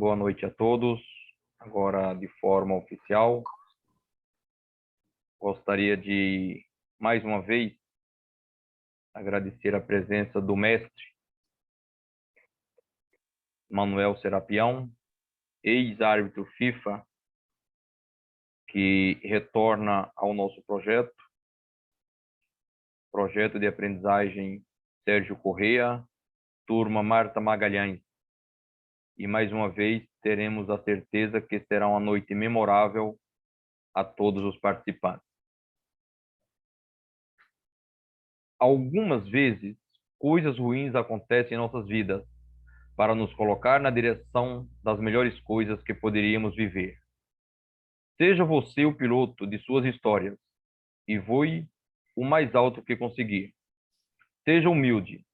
Boa noite a todos. Agora, de forma oficial, gostaria de, mais uma vez, agradecer a presença do mestre Manuel Serapião, ex-árbitro FIFA, que retorna ao nosso projeto de aprendizagem Sérgio Corrêa, turma Marta Magalhães. E, mais uma vez, teremos a certeza que será uma noite memorável a todos os participantes. Algumas vezes, coisas ruins acontecem em nossas vidas para nos colocar na direção das melhores coisas que poderíamos viver. Seja você o piloto de suas histórias e voe o mais alto que conseguir. Seja humilde,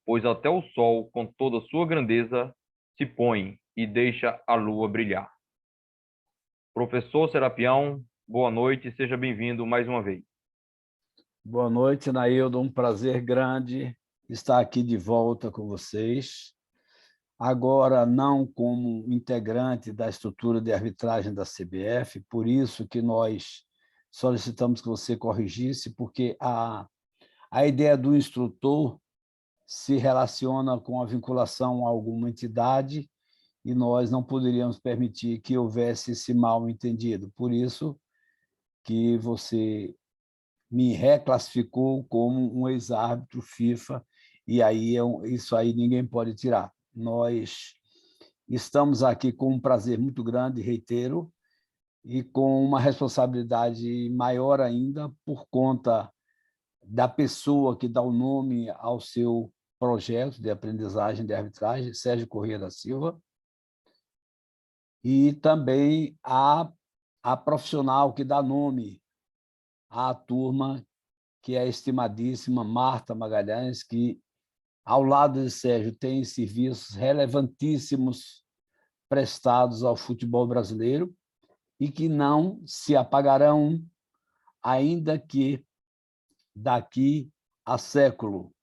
pois até o sol, com toda a sua grandeza, se põe e deixa a lua brilhar. Professor Serapião, boa noite e seja bem-vindo mais uma vez. Boa noite, Naildo. Um prazer grande estar aqui de volta com vocês. Agora, não como integrante da estrutura de arbitragem da CBF, por isso que nós solicitamos que você corrigisse, porque a ideia do instrutor se relaciona com a vinculação a alguma entidade e nós não poderíamos permitir que houvesse esse mal-entendido. Por isso que você me reclassificou como um ex-árbitro FIFA, e aí isso aí ninguém pode tirar. Nós estamos aqui com um prazer muito grande, reitero, e com uma responsabilidade maior ainda por conta da pessoa que dá o nome ao seu projeto de aprendizagem de arbitragem, Sérgio Corrêa da Silva, e também a profissional que dá nome à turma, que é a estimadíssima Marta Magalhães, que, ao lado de Sérgio, tem serviços relevantíssimos prestados ao futebol brasileiro e que não se apagarão, ainda que daqui a século,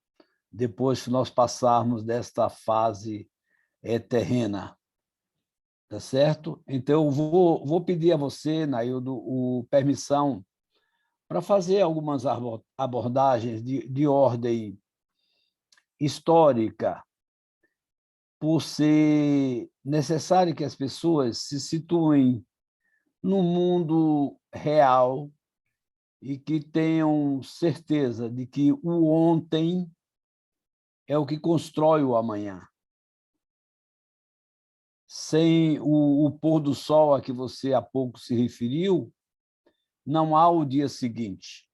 depois que nós passarmos desta fase terrena. Tá certo? Então, eu vou pedir a você, Naildo, permissão para fazer algumas abordagens de ordem histórica, por ser necessário que as pessoas se situem no mundo real e que tenham certeza de que o ontem é o que constrói o amanhã. Sem o pôr do sol a que você há pouco se referiu, não há o dia seguinte.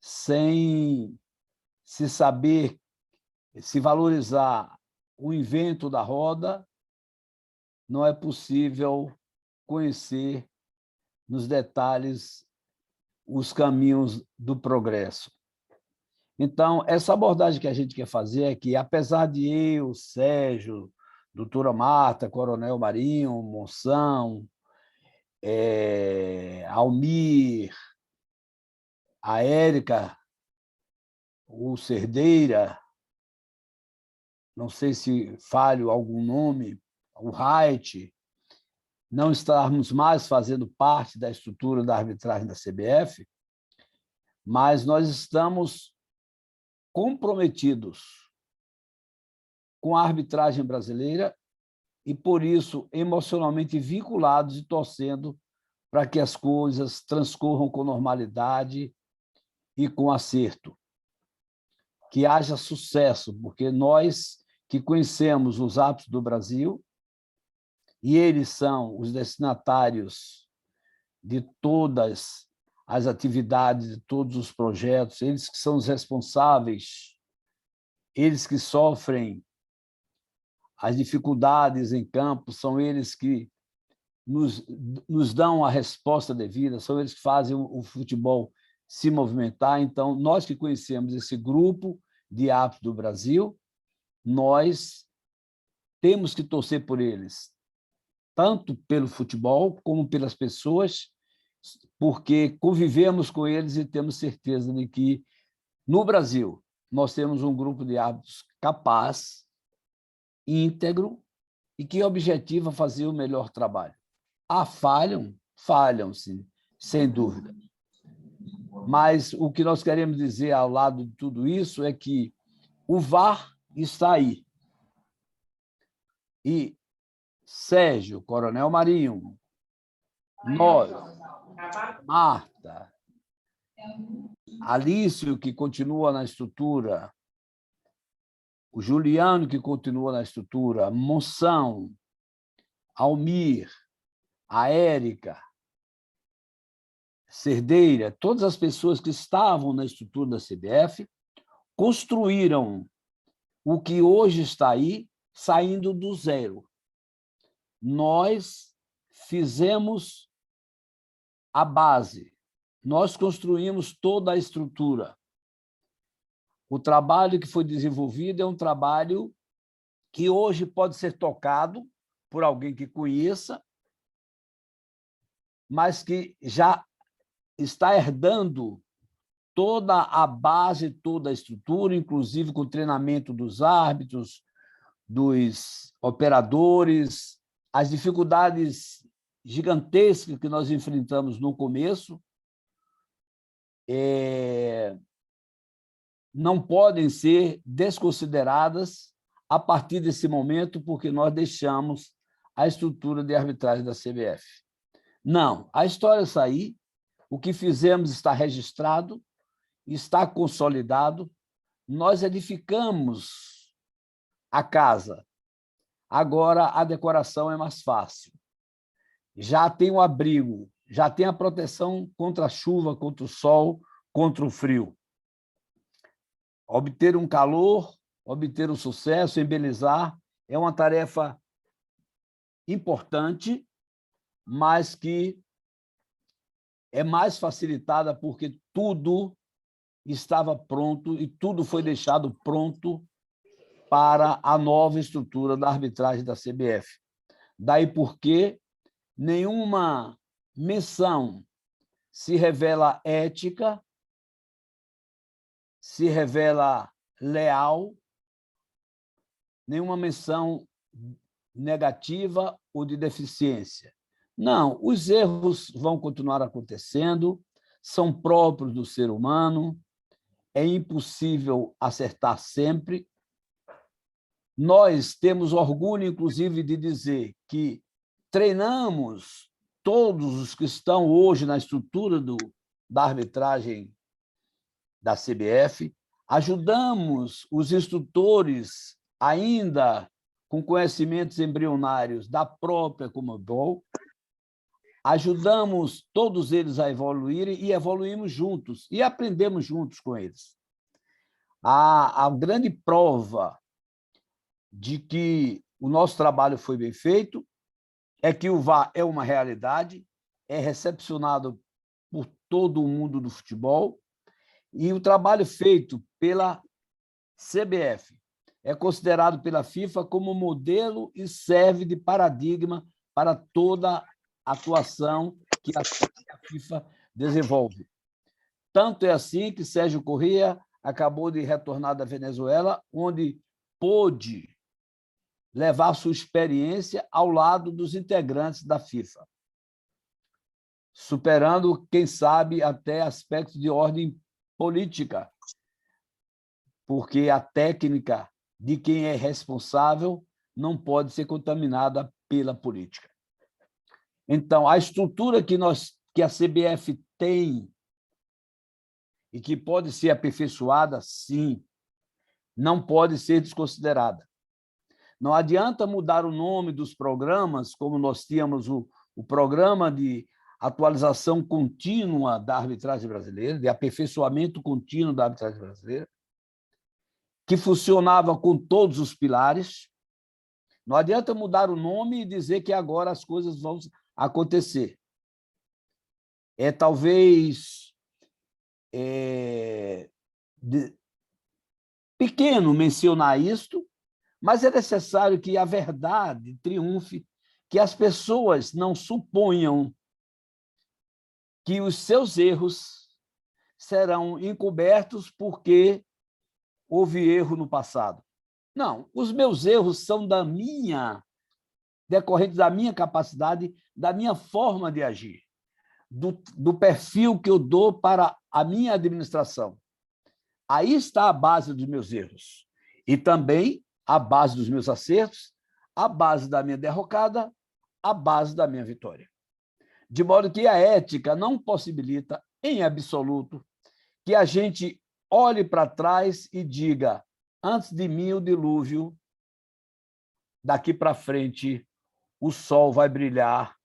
Sem se saber, se valorizar o invento da roda, não é possível conhecer nos detalhes os caminhos do progresso. Então, essa abordagem que a gente quer fazer é que, apesar de eu, Sérgio, doutora Marta, Coronel Marinho, Monção, Almir, a Érica, o Cerdeira, não sei se falho algum nome, o Reit, não estarmos mais fazendo parte da estrutura da arbitragem da CBF, mas nós estamos comprometidos com a arbitragem brasileira e, por isso, emocionalmente vinculados e torcendo para que as coisas transcorram com normalidade e com acerto. Que haja sucesso, porque nós que conhecemos os árbitros do Brasil, e eles são os destinatários de todas as atividades, de todos os projetos, eles que são os responsáveis, eles que sofrem as dificuldades em campo, são eles que nos dão a resposta devida, são eles que fazem o futebol se movimentar. Então, nós que conhecemos esse grupo de árbitros do Brasil, nós temos que torcer por eles, tanto pelo futebol como pelas pessoas, porque convivemos com eles e temos certeza de que, no Brasil, nós temos um grupo de árbitros capaz, íntegro e que objetiva fazer o melhor trabalho. Falham? Falham, sim, sem dúvida. Mas o que nós queremos dizer ao lado de tudo isso é que o VAR está aí. E Sérgio, Coronel Marinho, nós, Marta, Alício, que continua na estrutura, o Juliano, que continua na estrutura, Monção, Almir, a Érica, Cerdeira, todas as pessoas que estavam na estrutura da CBF construíram o que hoje está aí, saindo do zero. Nós fizemos a base, nós construímos toda a estrutura. O trabalho que foi desenvolvido é um trabalho que hoje pode ser tocado por alguém que conheça, mas que já está herdando toda a base, toda a estrutura, inclusive com o treinamento dos árbitros, dos operadores, as dificuldades gigantescas que nós enfrentamos no começo não podem ser desconsideradas a partir desse momento, porque nós deixamos a estrutura de arbitragem da CBF. Não, a história sair, o que fizemos está registrado, está consolidado, nós edificamos a casa. Agora a decoração é mais fácil. Já tem o abrigo, já tem a proteção contra a chuva, contra o sol, contra o frio. Obter um calor, obter um sucesso, embelezar, é uma tarefa importante, mas que é mais facilitada porque tudo estava pronto e tudo foi deixado pronto para a nova estrutura da arbitragem da CBF. Daí porque nenhuma menção se revela ética, se revela leal, nenhuma menção negativa ou de deficiência. Não, os erros vão continuar acontecendo, são próprios do ser humano, é impossível acertar sempre. Nós temos orgulho, inclusive, de dizer que treinamos todos os que estão hoje na estrutura da arbitragem da CBF, ajudamos os instrutores ainda com conhecimentos embrionários da própria Conmebol, ajudamos todos eles a evoluírem e evoluímos juntos, e aprendemos juntos com eles. A grande prova de que o nosso trabalho foi bem feito é que o VAR é uma realidade, é recepcionado por todo o mundo do futebol, e o trabalho feito pela CBF é considerado pela FIFA como modelo e serve de paradigma para toda a atuação que a FIFA desenvolve. Tanto é assim que Sérgio Corrêa acabou de retornar da Venezuela, onde pôde levar sua experiência ao lado dos integrantes da FIFA, superando, quem sabe, até aspectos de ordem política, porque a técnica de quem é responsável não pode ser contaminada pela política. Então, a estrutura que a CBF tem e que pode ser aperfeiçoada, sim, não pode ser desconsiderada. Não adianta mudar o nome dos programas, como nós tínhamos o programa de atualização contínua da arbitragem brasileira, de aperfeiçoamento contínuo da arbitragem brasileira, que funcionava com todos os pilares. Não adianta mudar o nome e dizer que agora as coisas vão acontecer. É talvez pequeno mencionar isto, mas é necessário que a verdade triunfe, que as pessoas não suponham que os seus erros serão encobertos porque houve erro no passado. Não, os meus erros são da minha decorrente da minha capacidade, da minha forma de agir, do perfil que eu dou para a minha administração. Aí está a base dos meus erros. E também a base dos meus acertos, a base da minha derrocada, a base da minha vitória. De modo que a ética não possibilita, em absoluto, que a gente olhe para trás e diga: antes de mim o dilúvio, daqui para frente o sol vai brilhar,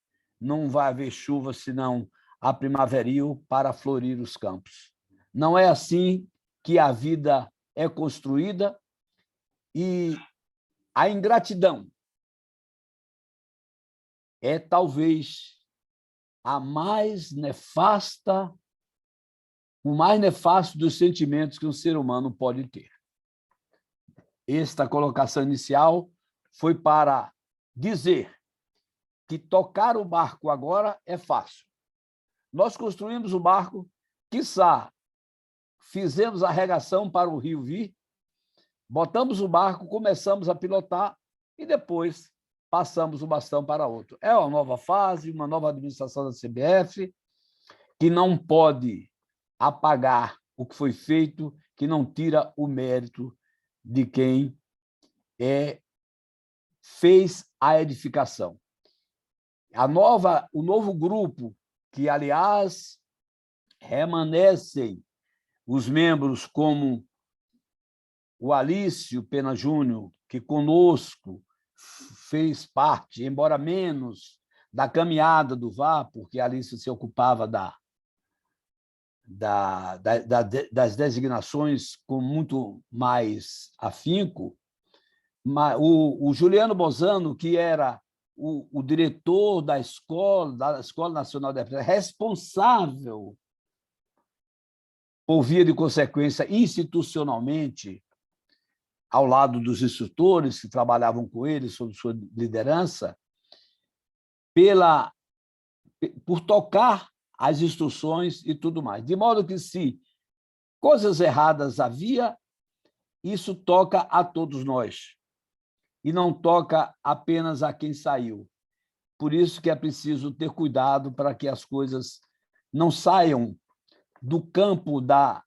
não vai haver chuva, senão a primaveril para florir os campos. Não é assim que a vida é construída, e a ingratidão é talvez a mais nefasta, o mais nefasto dos sentimentos que um ser humano pode ter. Esta colocação inicial foi para dizer que tocar o barco agora é fácil. Nós construímos o barco, quiçá fizemos a regação para o rio vir, botamos o barco, começamos a pilotar e depois passamos o bastão para outro. É uma nova fase, uma nova administração da CBF, que não pode apagar o que foi feito, que não tira o mérito de quem fez a edificação. O novo grupo, que, aliás, remanescem os membros como o Alício Pena Júnior, que conosco fez parte, embora menos, da caminhada do VAR, porque Alício se ocupava das designações com muito mais afinco. O Juliano Bozano, que era o diretor da Escola Nacional de Arbitragem, responsável, por via de consequência, institucionalmente, ao lado dos instrutores que trabalhavam com ele, sob sua liderança, por tocar as instruções e tudo mais. De modo que, se coisas erradas havia, isso toca a todos nós, e não toca apenas a quem saiu. Por isso que é preciso ter cuidado para que as coisas não saiam do campo da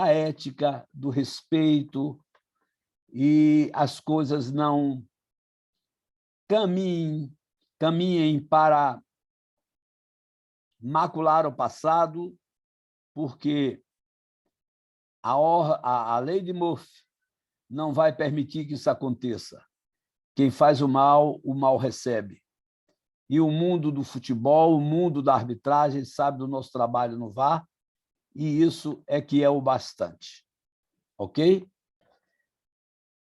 ética, do respeito, e as coisas não caminhem para macular o passado, porque a lei de Murphy não vai permitir que isso aconteça. Quem faz o mal recebe. E o mundo do futebol, o mundo da arbitragem, sabe do nosso trabalho no VAR, e isso é que é o bastante. Ok?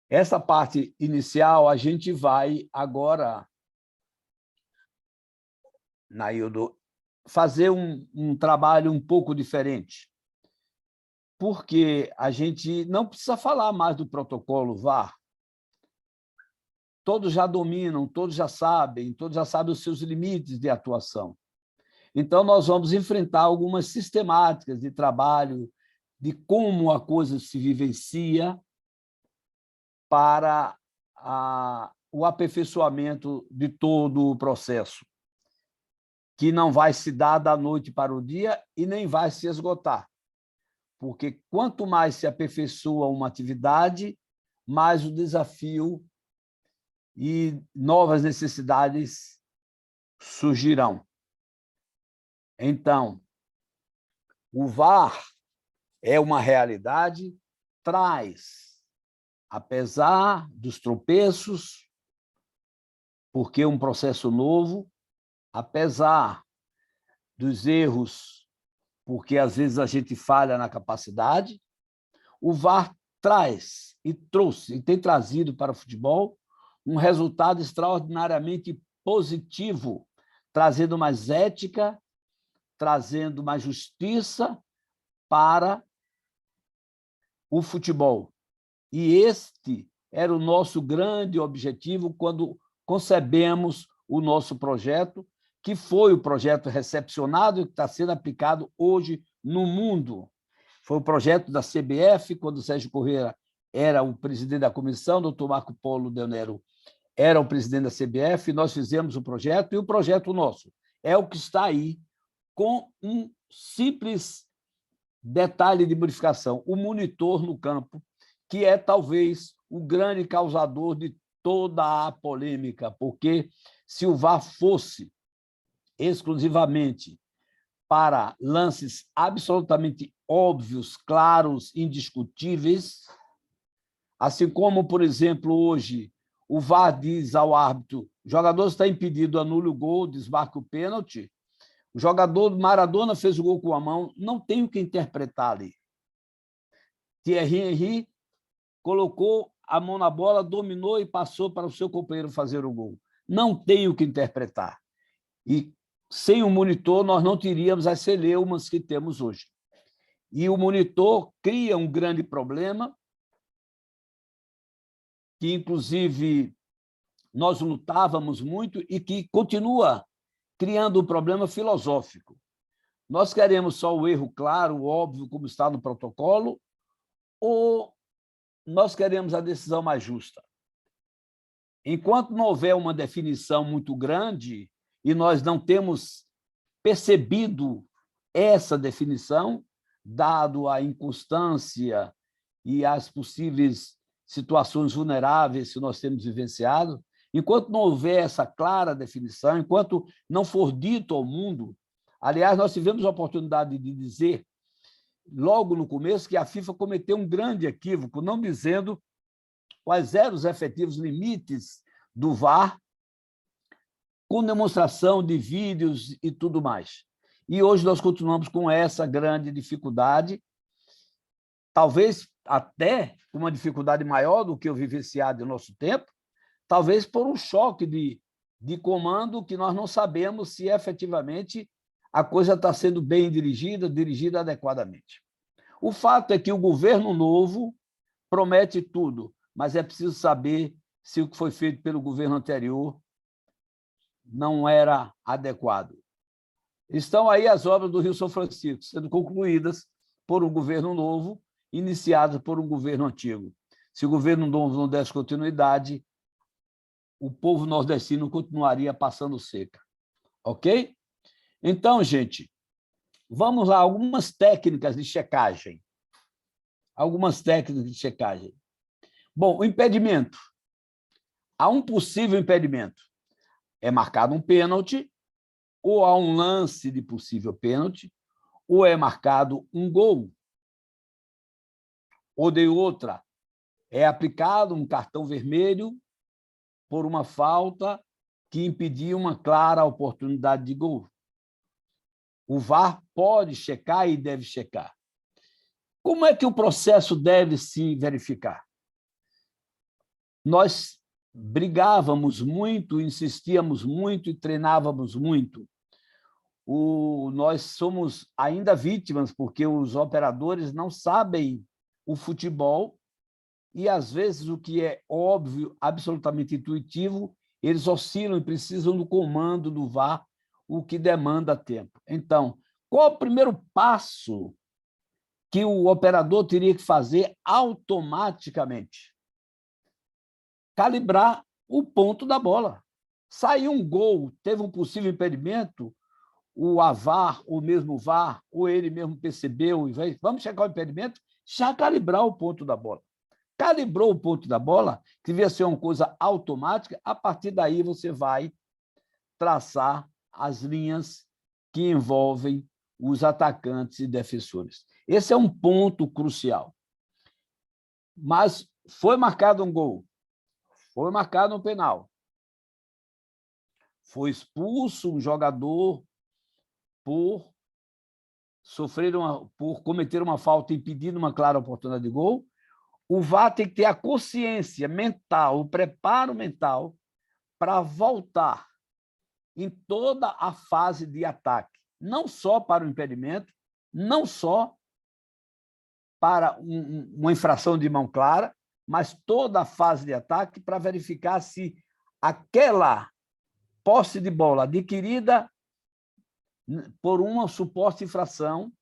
Essa parte inicial, a gente vai agora, Naildo, fazer um trabalho um pouco diferente, porque a gente não precisa falar mais do protocolo VAR. Todos já dominam, todos já sabem os seus limites de atuação. Então, nós vamos enfrentar algumas sistemáticas de trabalho, de como a coisa se vivencia, para o aperfeiçoamento de todo o processo, que não vai se dar da noite para o dia e nem vai se esgotar, porque quanto mais se aperfeiçoa uma atividade, mais o desafio e novas necessidades surgirão. Então, o VAR é uma realidade, traz, apesar dos tropeços, porque é um processo novo, apesar dos erros, porque às vezes a gente falha na capacidade, o VAR traz e trouxe e tem trazido para o futebol um resultado extraordinariamente positivo, trazendo mais ética, trazendo mais justiça para o futebol. E este era o nosso grande objetivo quando concebemos o nosso projeto, que foi o projeto recepcionado e que está sendo aplicado hoje no mundo. Foi o projeto da CBF, quando o Sérgio Corrêa era o presidente da comissão, o doutor Marco Polo Del Nero era o presidente da CBF, nós fizemos o projeto, e o projeto nosso é o que está aí, com um simples detalhe de modificação: o monitor no campo, que é talvez o grande causador de toda a polêmica, porque se o VAR fosse exclusivamente para lances absolutamente óbvios, claros, indiscutíveis, assim como, por exemplo, hoje o VAR diz ao árbitro: o jogador está impedido, anule o gol, desmarque o pênalti. O jogador Maradona fez o gol com a mão, não tem o que interpretar ali. Thierry Henry colocou a mão na bola, dominou e passou para o seu companheiro fazer o gol. Não tem o que interpretar. E sem o monitor, nós não teríamos as celeumas que temos hoje. E o monitor cria um grande problema, que, inclusive, nós lutávamos muito e que continua criando um problema filosófico. Nós queremos só o erro claro, óbvio, como está no protocolo, ou nós queremos a decisão mais justa? Enquanto não houver uma definição muito grande e nós não temos percebido essa definição, dado a inconstância e as possíveis situações vulneráveis que nós temos vivenciado, enquanto não houver essa clara definição, enquanto não for dito ao mundo. Aliás, nós tivemos a oportunidade de dizer, logo no começo, que a FIFA cometeu um grande equívoco, não dizendo quais eram os efetivos limites do VAR, com demonstração de vídeos e tudo mais. E hoje nós continuamos com essa grande dificuldade, talvez até uma dificuldade maior do que o vivenciado em nosso tempo, talvez por um choque de comando que nós não sabemos se efetivamente a coisa está sendo bem dirigida adequadamente. O fato é que o governo novo promete tudo, mas é preciso saber se o que foi feito pelo governo anterior não era adequado. Estão aí as obras do Rio São Francisco, sendo concluídas por um governo novo, iniciadas por um governo antigo. Se o governo novo não desse continuidade, o povo nordestino continuaria passando seca. Ok? Então, gente, vamos lá, algumas técnicas de checagem. Algumas técnicas de checagem. Bom, o impedimento. Há um possível impedimento. É marcado um pênalti, ou há um lance de possível pênalti, ou é marcado um gol. Ou de outra, é aplicado um cartão vermelho por uma falta que impediu uma clara oportunidade de gol. O VAR pode checar e deve checar. Como é que o processo deve se verificar? Nós brigávamos muito, insistíamos muito e treinávamos muito. Nós somos ainda vítimas, porque os operadores não sabem o futebol e, às vezes, o que é óbvio, absolutamente intuitivo, eles oscilam e precisam do comando do VAR, o que demanda tempo. Então, qual o primeiro passo que o operador teria que fazer automaticamente? Calibrar o ponto da bola. Saiu um gol, teve um possível impedimento, o VAR, o mesmo VAR, ou ele mesmo percebeu, vamos checar o impedimento, já calibrar o ponto da bola. Calibrou o ponto da bola, que devia ser uma coisa automática, a partir daí você vai traçar as linhas que envolvem os atacantes e defensores. Esse é um ponto crucial. Mas foi marcado um gol, foi marcado um penal, foi expulso um jogador por cometer uma falta impedindo uma clara oportunidade de gol, o VAR tem que ter a consciência mental, o preparo mental para voltar em toda a fase de ataque, não só para o impedimento, não só para uma infração de mão clara, mas toda a fase de ataque para verificar se aquela posse de bola adquirida por uma suposta infração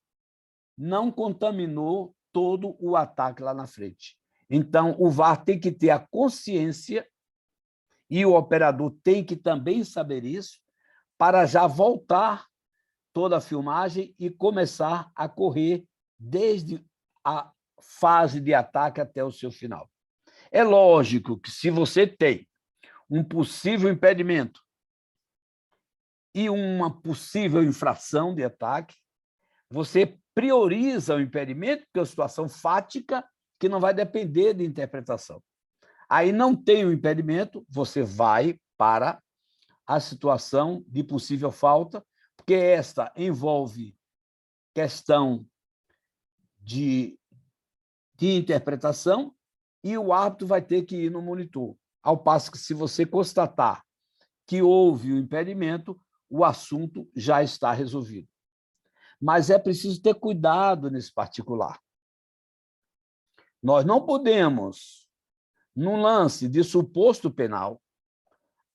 não contaminou todo o ataque lá na frente. Então, o VAR tem que ter a consciência e o operador tem que também saber isso, para já voltar toda a filmagem e começar a correr desde a fase de ataque até o seu final. É lógico que, se você tem um possível impedimento e uma possível infração de ataque, você prioriza o impedimento, porque é uma situação fática que não vai depender de interpretação. Aí não tem o impedimento, você vai para a situação de possível falta, porque esta envolve questão de interpretação e o árbitro vai ter que ir no monitor. Ao passo que, se você constatar que houve o impedimento, o assunto já está resolvido. Mas é preciso ter cuidado nesse particular. Nós não podemos, num lance de suposto penal,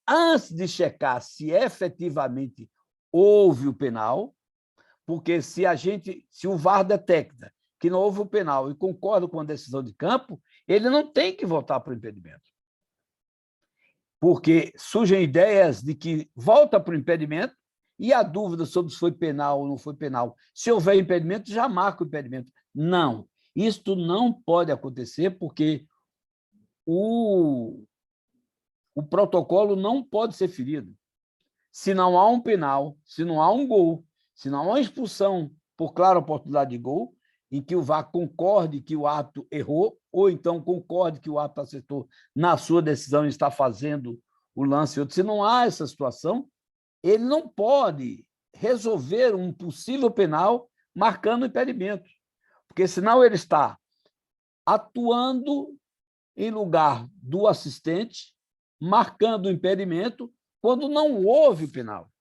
antes de checar se efetivamente houve o penal, porque se o VAR detecta que não houve o penal e concorda com a decisão de campo, ele não tem que voltar para o impedimento. Porque surgem ideias de que volta para o impedimento e a dúvida sobre se foi penal ou não foi penal. Se houver impedimento, já marca o impedimento. Não, isto não pode acontecer, porque o protocolo não pode ser ferido. Se não há um penal, se não há um gol, se não há uma expulsão por clara oportunidade de gol, em que o VAR concorde que o árbitro errou, ou então concorde que o árbitro acertou na sua decisão e está fazendo o lance. Se não há essa situação, ele não pode resolver um possível penal marcando impedimento, porque senão ele está atuando em lugar do assistente, marcando o impedimento, quando não houve o penal.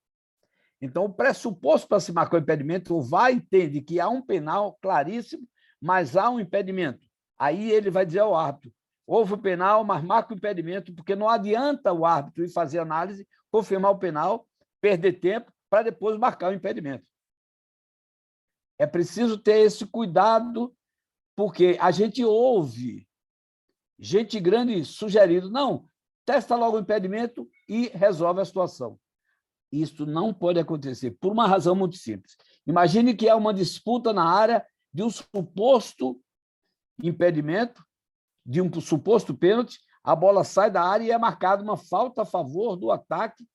Então, o pressuposto para se marcar o impedimento, o VAR entende que há um penal claríssimo, mas há um impedimento. Aí ele vai dizer ao árbitro: houve o penal, mas marca o impedimento, porque não adianta o árbitro ir fazer análise, confirmar o penal, perder tempo, para depois marcar o impedimento. É preciso ter esse cuidado, porque a gente ouve gente grande sugerindo: não, testa logo o impedimento e resolve a situação. Isso não pode acontecer, por uma razão muito simples. Imagine que há uma disputa na área de um suposto impedimento, de um suposto pênalti, a bola sai da área e é marcada uma falta a favor do ataque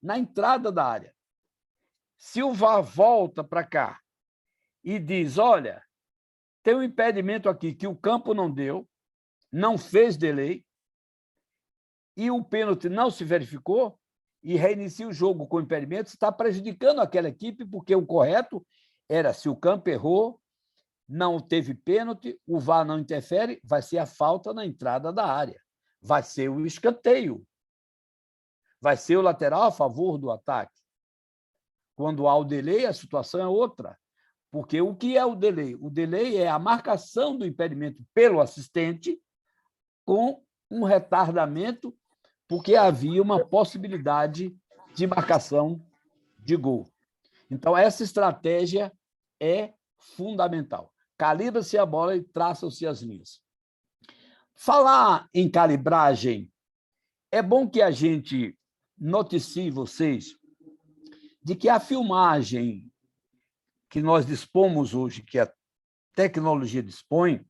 na entrada da área. Se o VAR volta para cá e diz: olha, tem um impedimento aqui que o campo não deu, não fez delay, e o pênalti não se verificou, e reinicia o jogo com impedimento, está prejudicando aquela equipe, porque o correto era, se o campo errou, não teve pênalti, o VAR não interfere, vai ser a falta na entrada da área, vai ser o escanteio, vai ser o lateral a favor do ataque. Quando há o delay, a situação é outra, porque o que é o delay? O delay é a marcação do impedimento pelo assistente com um retardamento, porque havia uma possibilidade de marcação de gol. Então, essa estratégia é fundamental. Calibra-se a bola e traçam-se as linhas. Falar em calibragem, é bom que a gente noticie vocês de que a filmagem que nós dispomos hoje, que a tecnologia dispõe,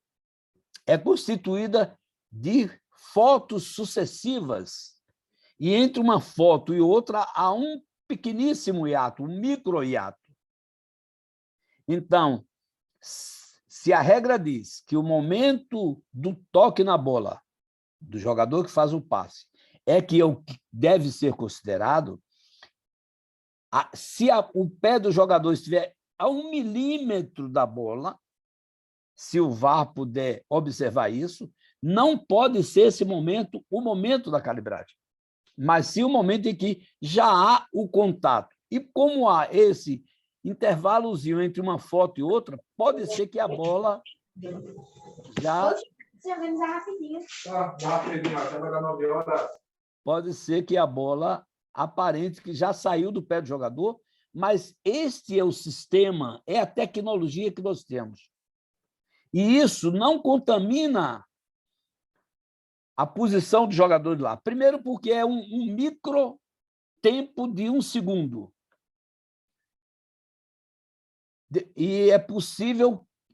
é constituída de fotos sucessivas, e entre uma foto e outra há um pequeníssimo hiato, um micro hiato. Então, se a regra diz que o momento do toque na bola, do jogador que faz o passe, é que deve ser considerado, se o pé do jogador estiver a 1 milímetro da bola, se o VAR puder observar isso, não pode ser esse momento o momento da calibragem, mas sim o momento em que já há o contato. E como há esse intervalozinho entre uma foto e outra, pode ser que a bola já... Se organizar rapidinho. Pode ser que a bola aparente que já saiu do pé do jogador, mas este é o sistema, é a tecnologia que nós temos. E isso não contamina a posição dos jogadores lá. Primeiro, porque é um micro tempo de 1 segundo. E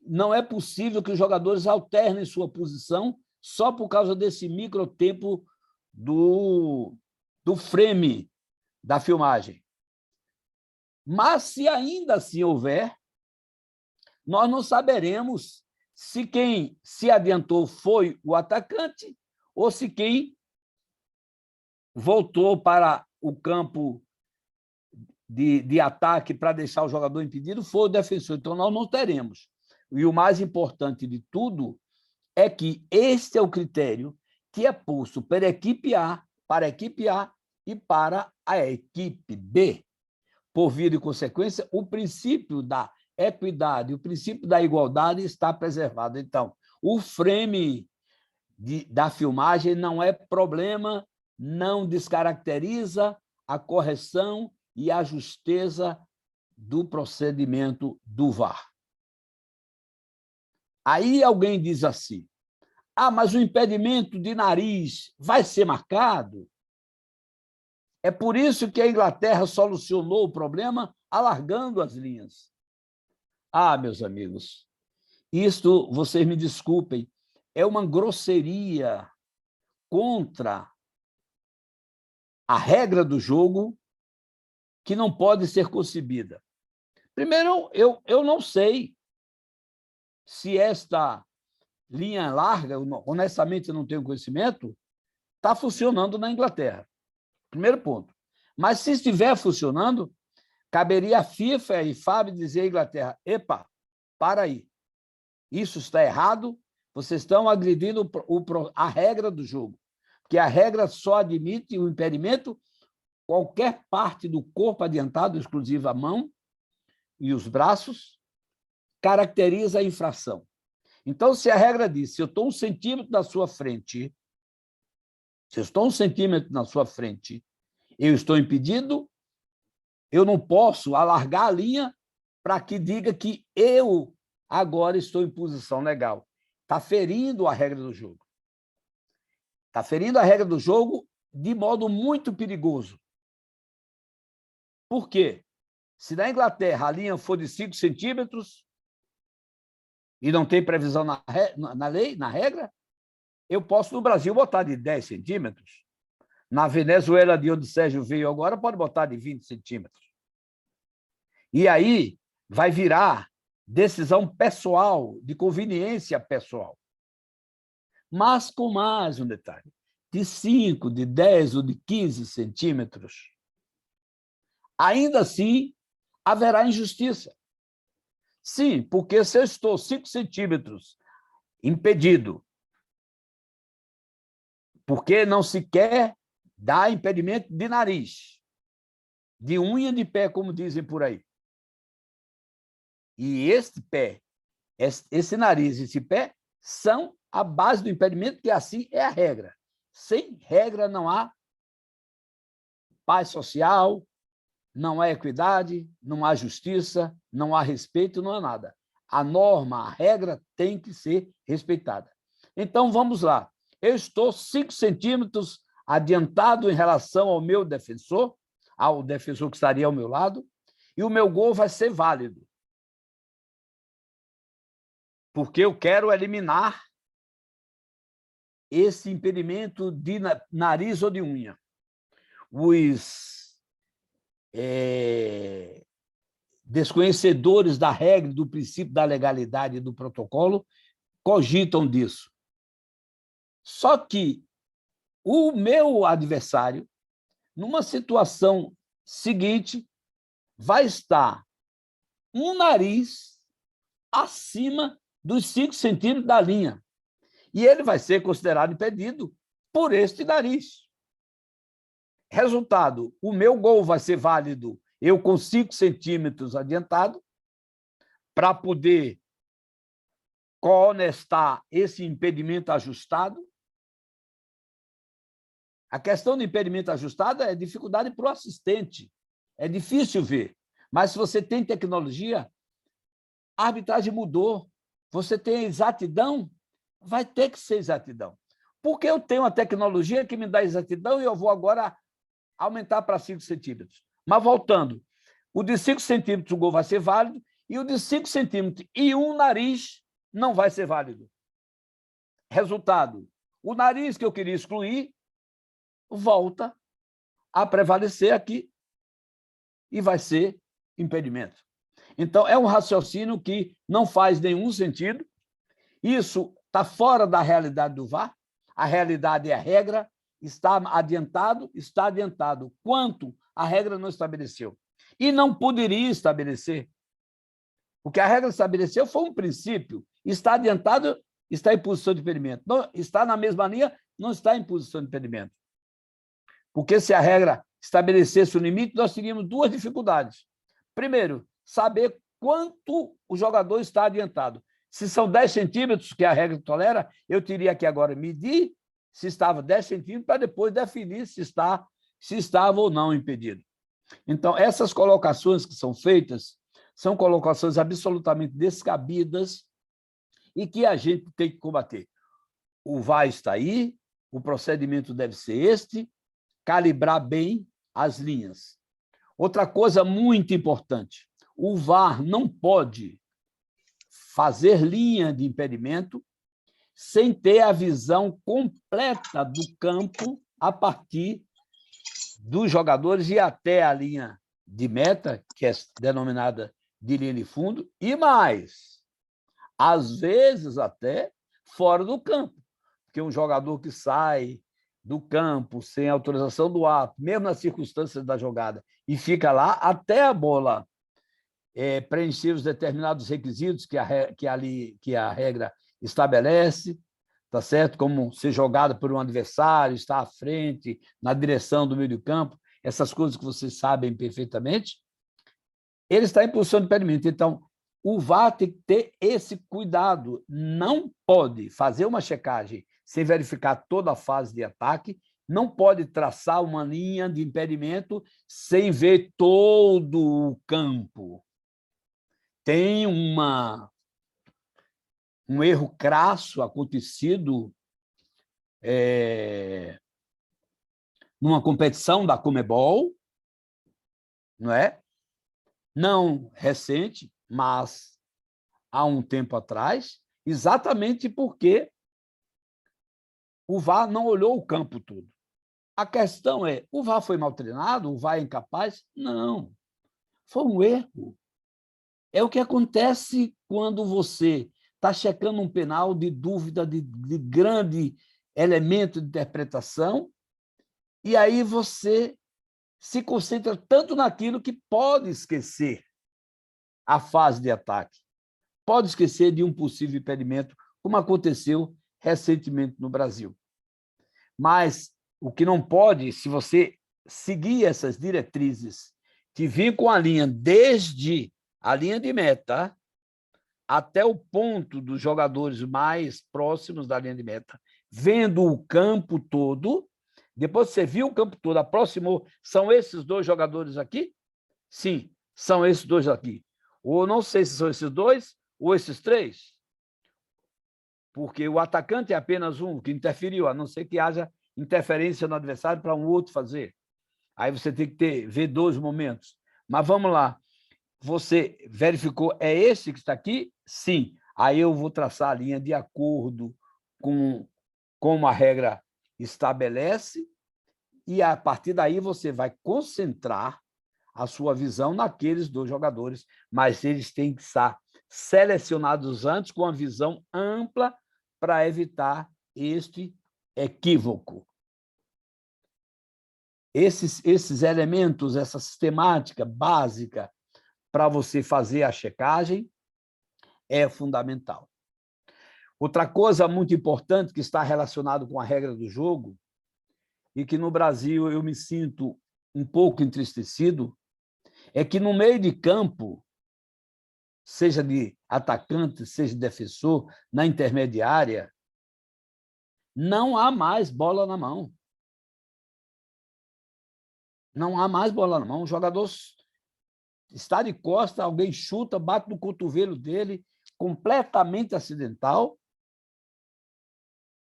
não é possível que os jogadores alternem sua posição só por causa desse micro tempo do frame da filmagem. Mas, se ainda assim houver, nós não saberemos se quem se adiantou foi o atacante ou se quem voltou para o campo de ataque para deixar o jogador impedido foi o defensor. Então, nós não teremos. E o mais importante de tudo é que este é o critério que é posto para a equipe A e para a equipe B. Por via de consequência, o princípio da equidade, o princípio da igualdade está preservado. Então, o frame da filmagem não é problema, não descaracteriza a correção e a justeza do procedimento do VAR. Aí alguém diz assim, mas o impedimento de nariz vai ser marcado? É por isso que a Inglaterra solucionou o problema alargando as linhas. Meus amigos, isto, vocês me desculpem, é uma grosseria contra a regra do jogo que não pode ser concebida. Primeiro, eu não sei se esta linha larga, honestamente eu não tenho conhecimento, está funcionando na Inglaterra. Primeiro ponto. Mas, se estiver funcionando, caberia a FIFA e FAB dizer à Inglaterra, epa, para aí, isso está errado, vocês estão agredindo a regra do jogo, porque a regra só admite o impedimento qualquer parte do corpo adiantado, exclusive a mão e os braços, caracteriza a infração. Então, se a regra diz, se eu estou 1 centímetro na sua frente, eu estou impedido, eu não posso alargar a linha para que diga que eu agora estou em posição legal. Está ferindo a regra do jogo. Está ferindo a regra do jogo de modo muito perigoso. Por quê? Se na Inglaterra a linha for de 5 centímetros e não tem previsão na lei, na regra, eu posso, no Brasil, botar de 10 centímetros. Na Venezuela, de onde o Sérgio veio agora, pode botar de 20 centímetros. E aí vai virar decisão pessoal, de conveniência pessoal. Mas com mais um detalhe, de 5, de 10 ou de 15 centímetros, ainda assim haverá injustiça. Sim, porque se eu estou 5 centímetros impedido, porque não se quer dar impedimento de nariz, de unha de pé, como dizem por aí. E esse nariz e esse pé são a base do impedimento, que assim é a regra. Sem regra não há paz social, não há equidade, não há justiça, não há respeito, não há nada. A norma, a regra tem que ser respeitada. Então, vamos lá. Eu estou 5 centímetros adiantado em relação ao meu defensor, ao defensor que estaria ao meu lado, e o meu gol vai ser válido. Porque eu quero eliminar esse impedimento de nariz ou de unha. Os desconhecedores da regra, do princípio da legalidade e do protocolo cogitam disso. Só que o meu adversário, numa situação seguinte, vai estar um nariz acima dos 5 centímetros da linha. E ele vai ser considerado impedido por este nariz. Resultado, o meu gol vai ser válido, eu com 5 centímetros adiantado, para poder cohonestar esse impedimento ajustado. A questão do impedimento ajustado é dificuldade para o assistente. É difícil ver. Mas, se você tem tecnologia, a arbitragem mudou. Você tem exatidão, vai ter que ser exatidão. Porque eu tenho uma tecnologia que me dá exatidão e eu vou agora aumentar para 5 centímetros. Mas voltando, o de 5 centímetros o gol vai ser válido e o de 5 centímetros e um nariz não vai ser válido. Resultado, o nariz que eu queria excluir volta a prevalecer aqui e vai ser impedimento. Então, é um raciocínio que não faz nenhum sentido. Isso está fora da realidade do VAR. A realidade é a regra, está adiantado, quanto a regra não estabeleceu. E não poderia estabelecer. O que a regra estabeleceu foi um princípio. Está adiantado, está em posição de impedimento. Não, está na mesma linha, não está em posição de impedimento. Porque se a regra estabelecesse o limite, nós teríamos duas dificuldades. Primeiro, saber quanto o jogador está adiantado. Se são 10 centímetros que a regra tolera, eu teria que agora medir se estava 10 centímetros para depois definir se estava ou não impedido. Então, essas colocações que são feitas são colocações absolutamente descabidas e que a gente tem que combater. O VAR está aí, o procedimento deve ser este, calibrar bem as linhas. Outra coisa muito importante, o VAR não pode fazer linha de impedimento sem ter a visão completa do campo a partir dos jogadores e até a linha de meta, que é denominada de linha de fundo, e mais, às vezes até fora do campo, porque um jogador que sai do campo sem autorização do árbitro, mesmo nas circunstâncias da jogada, e fica lá até a bola preencher os determinados requisitos que a regra estabelece, tá certo? Como ser jogada por um adversário, estar à frente, na direção do meio do campo, essas coisas que vocês sabem perfeitamente, ele está em posição de impedimento. Então, o VAR tem que ter esse cuidado. Não pode fazer uma checagem sem verificar toda a fase de ataque, não pode traçar uma linha de impedimento sem ver todo o campo. Tem um erro crasso acontecido numa competição da Conmebol, não é? Não recente, mas há um tempo atrás, exatamente porque o VAR não olhou o campo todo. A questão é, o VAR foi mal treinado? O VAR é incapaz? Não, foi um erro. É o que acontece quando você está checando um penal de dúvida, de grande elemento de interpretação, e aí você se concentra tanto naquilo que pode esquecer a fase de ataque, pode esquecer de um possível impedimento, como aconteceu recentemente no Brasil. Mas o que não pode, se você seguir essas diretrizes que vêm com a linha desde a linha de meta até o ponto dos jogadores mais próximos da linha de meta, vendo o campo todo, depois que você viu o campo todo, aproximou, são esses dois jogadores aqui? Sim, são esses dois aqui. Ou não sei se são esses dois ou esses três, porque o atacante é apenas um que interferiu, a não ser que haja interferência no adversário para um outro fazer. Aí você tem que ver dois momentos. Mas vamos lá. Você verificou, é esse que está aqui? Sim. Aí eu vou traçar a linha de acordo com como a regra estabelece e, a partir daí, você vai concentrar a sua visão naqueles dois jogadores, mas eles têm que estar selecionados antes com uma visão ampla para evitar este equívoco. Esses elementos, essa sistemática básica para você fazer a checagem é fundamental. Outra coisa muito importante que está relacionado com a regra do jogo e que no Brasil eu me sinto um pouco entristecido é que no meio de campo, seja de atacante, seja de defensor, na intermediária, não há mais bola na mão. Não há mais bola na mão. O jogador está de costa, alguém chuta, bate no cotovelo dele, completamente acidental,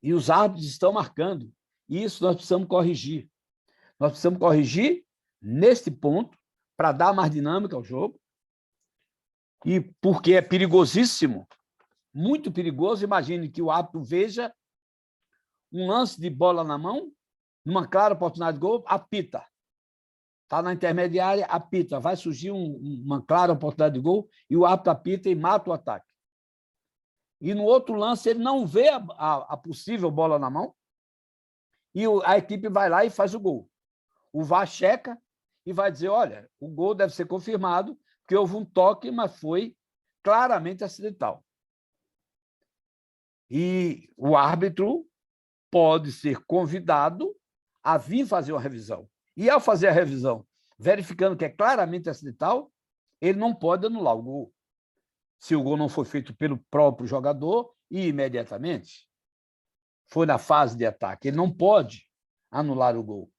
E os árbitros estão marcando. Isso nós precisamos corrigir. Nós precisamos corrigir neste ponto para dar mais dinâmica ao jogo. E porque é perigosíssimo, muito perigoso. Imagine que o árbitro veja um lance de bola na mão, numa clara oportunidade de gol, apita. Está na intermediária, apita. Vai surgir uma clara oportunidade de gol e o árbitro apita e mata o ataque. E no outro lance, ele não vê a possível bola na mão e a equipe vai lá e faz o gol. O VAR checa e vai dizer, olha, o gol deve ser confirmado, porque houve um toque, mas foi claramente acidental. E o árbitro pode ser convidado a vir fazer uma revisão. E, ao fazer a revisão, verificando que é claramente acidental, ele não pode anular o gol. Se o gol não foi feito pelo próprio jogador e imediatamente foi na fase de ataque, ele não pode anular o gol.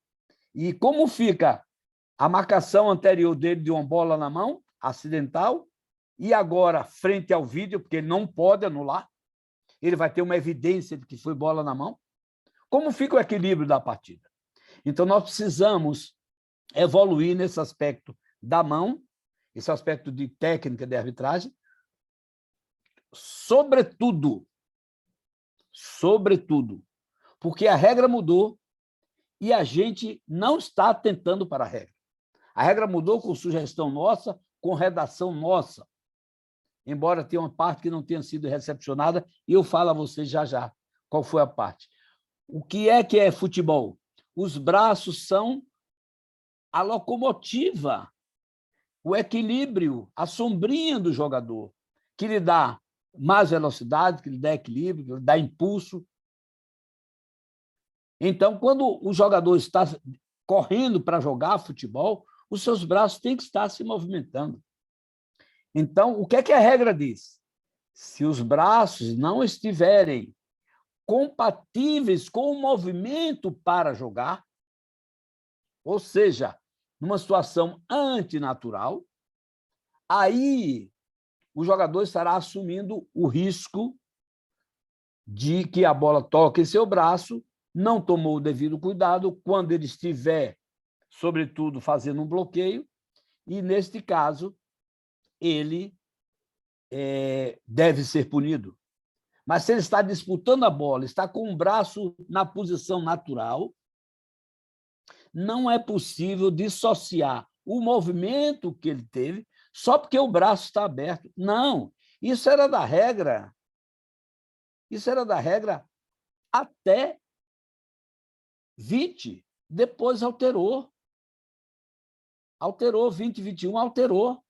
E como fica a marcação anterior dele de uma bola na mão, acidental, e agora frente ao vídeo, porque ele não pode anular, ele vai ter uma evidência de que foi bola na mão. Como fica o equilíbrio da partida? Então, nós precisamos evoluir nesse aspecto da mão, esse aspecto de técnica de arbitragem, sobretudo, porque a regra mudou e a gente não está atentando para a regra. A regra mudou com sugestão nossa, com redação nossa, embora tenha uma parte que não tenha sido recepcionada, e eu falo a vocês já qual foi a parte. O que é futebol? Os braços são a locomotiva, o equilíbrio, a sombrinha do jogador, que lhe dá mais velocidade, que lhe dá equilíbrio, que lhe dá impulso. Então, quando o jogador está correndo para jogar futebol, os seus braços têm que estar se movimentando. Então, o que a regra diz? Se os braços não estiverem compatíveis com o movimento para jogar, ou seja, numa situação antinatural, aí o jogador estará assumindo o risco de que a bola toque em seu braço, não tomou o devido cuidado quando ele estiver, sobretudo, fazendo um bloqueio, e, neste caso, ele deve ser punido. Mas se ele está disputando a bola, está com o braço na posição natural, não é possível dissociar o movimento que ele teve só porque o braço está aberto. Não, isso era da regra. Isso era da regra até 20, depois alterou. Alterou, 20, 21, alterou.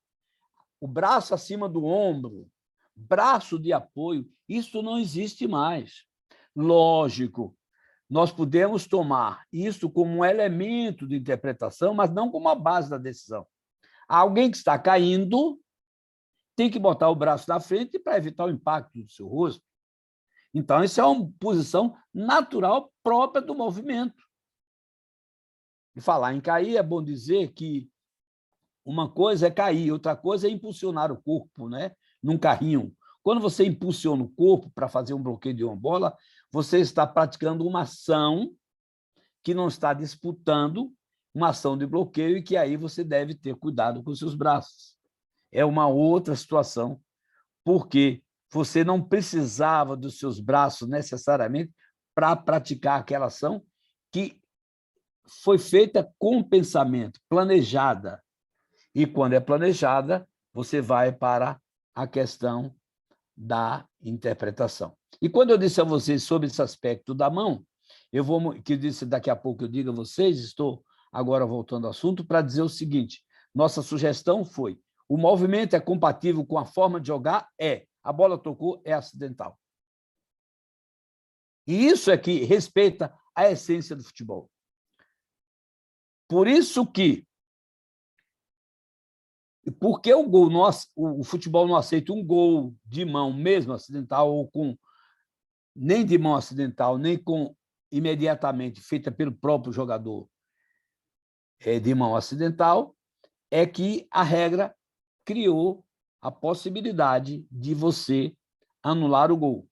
O braço acima do ombro, braço de apoio, isso não existe mais. Lógico, nós podemos tomar isso como um elemento de interpretação, mas não como a base da decisão. Alguém que está caindo tem que botar o braço na frente para evitar o impacto do seu rosto. Então, isso é uma posição natural própria do movimento. E falar em cair, é bom dizer que uma coisa é cair, outra coisa é impulsionar o corpo, né? Num carrinho. Quando você impulsiona o corpo para fazer um bloqueio de uma bola, você está praticando uma ação que não está disputando uma ação de bloqueio e que aí você deve ter cuidado com os seus braços. É uma outra situação, porque você não precisava dos seus braços necessariamente para praticar aquela ação que foi feita com pensamento, planejada. E, quando é planejada, você vai para a questão da interpretação. E quando eu disse a vocês sobre esse aspecto da mão, que eu disse daqui a pouco eu digo a vocês, estou agora voltando ao assunto, para dizer o seguinte, nossa sugestão foi, o movimento é compatível com a forma de jogar? A bola tocou, é acidental. E isso é que respeita a essência do futebol. Por isso que, porque o futebol não aceita um gol de mão mesmo acidental, ou nem de mão acidental, nem com imediatamente feita pelo próprio jogador de mão acidental, é que a regra criou a possibilidade de você anular o gol.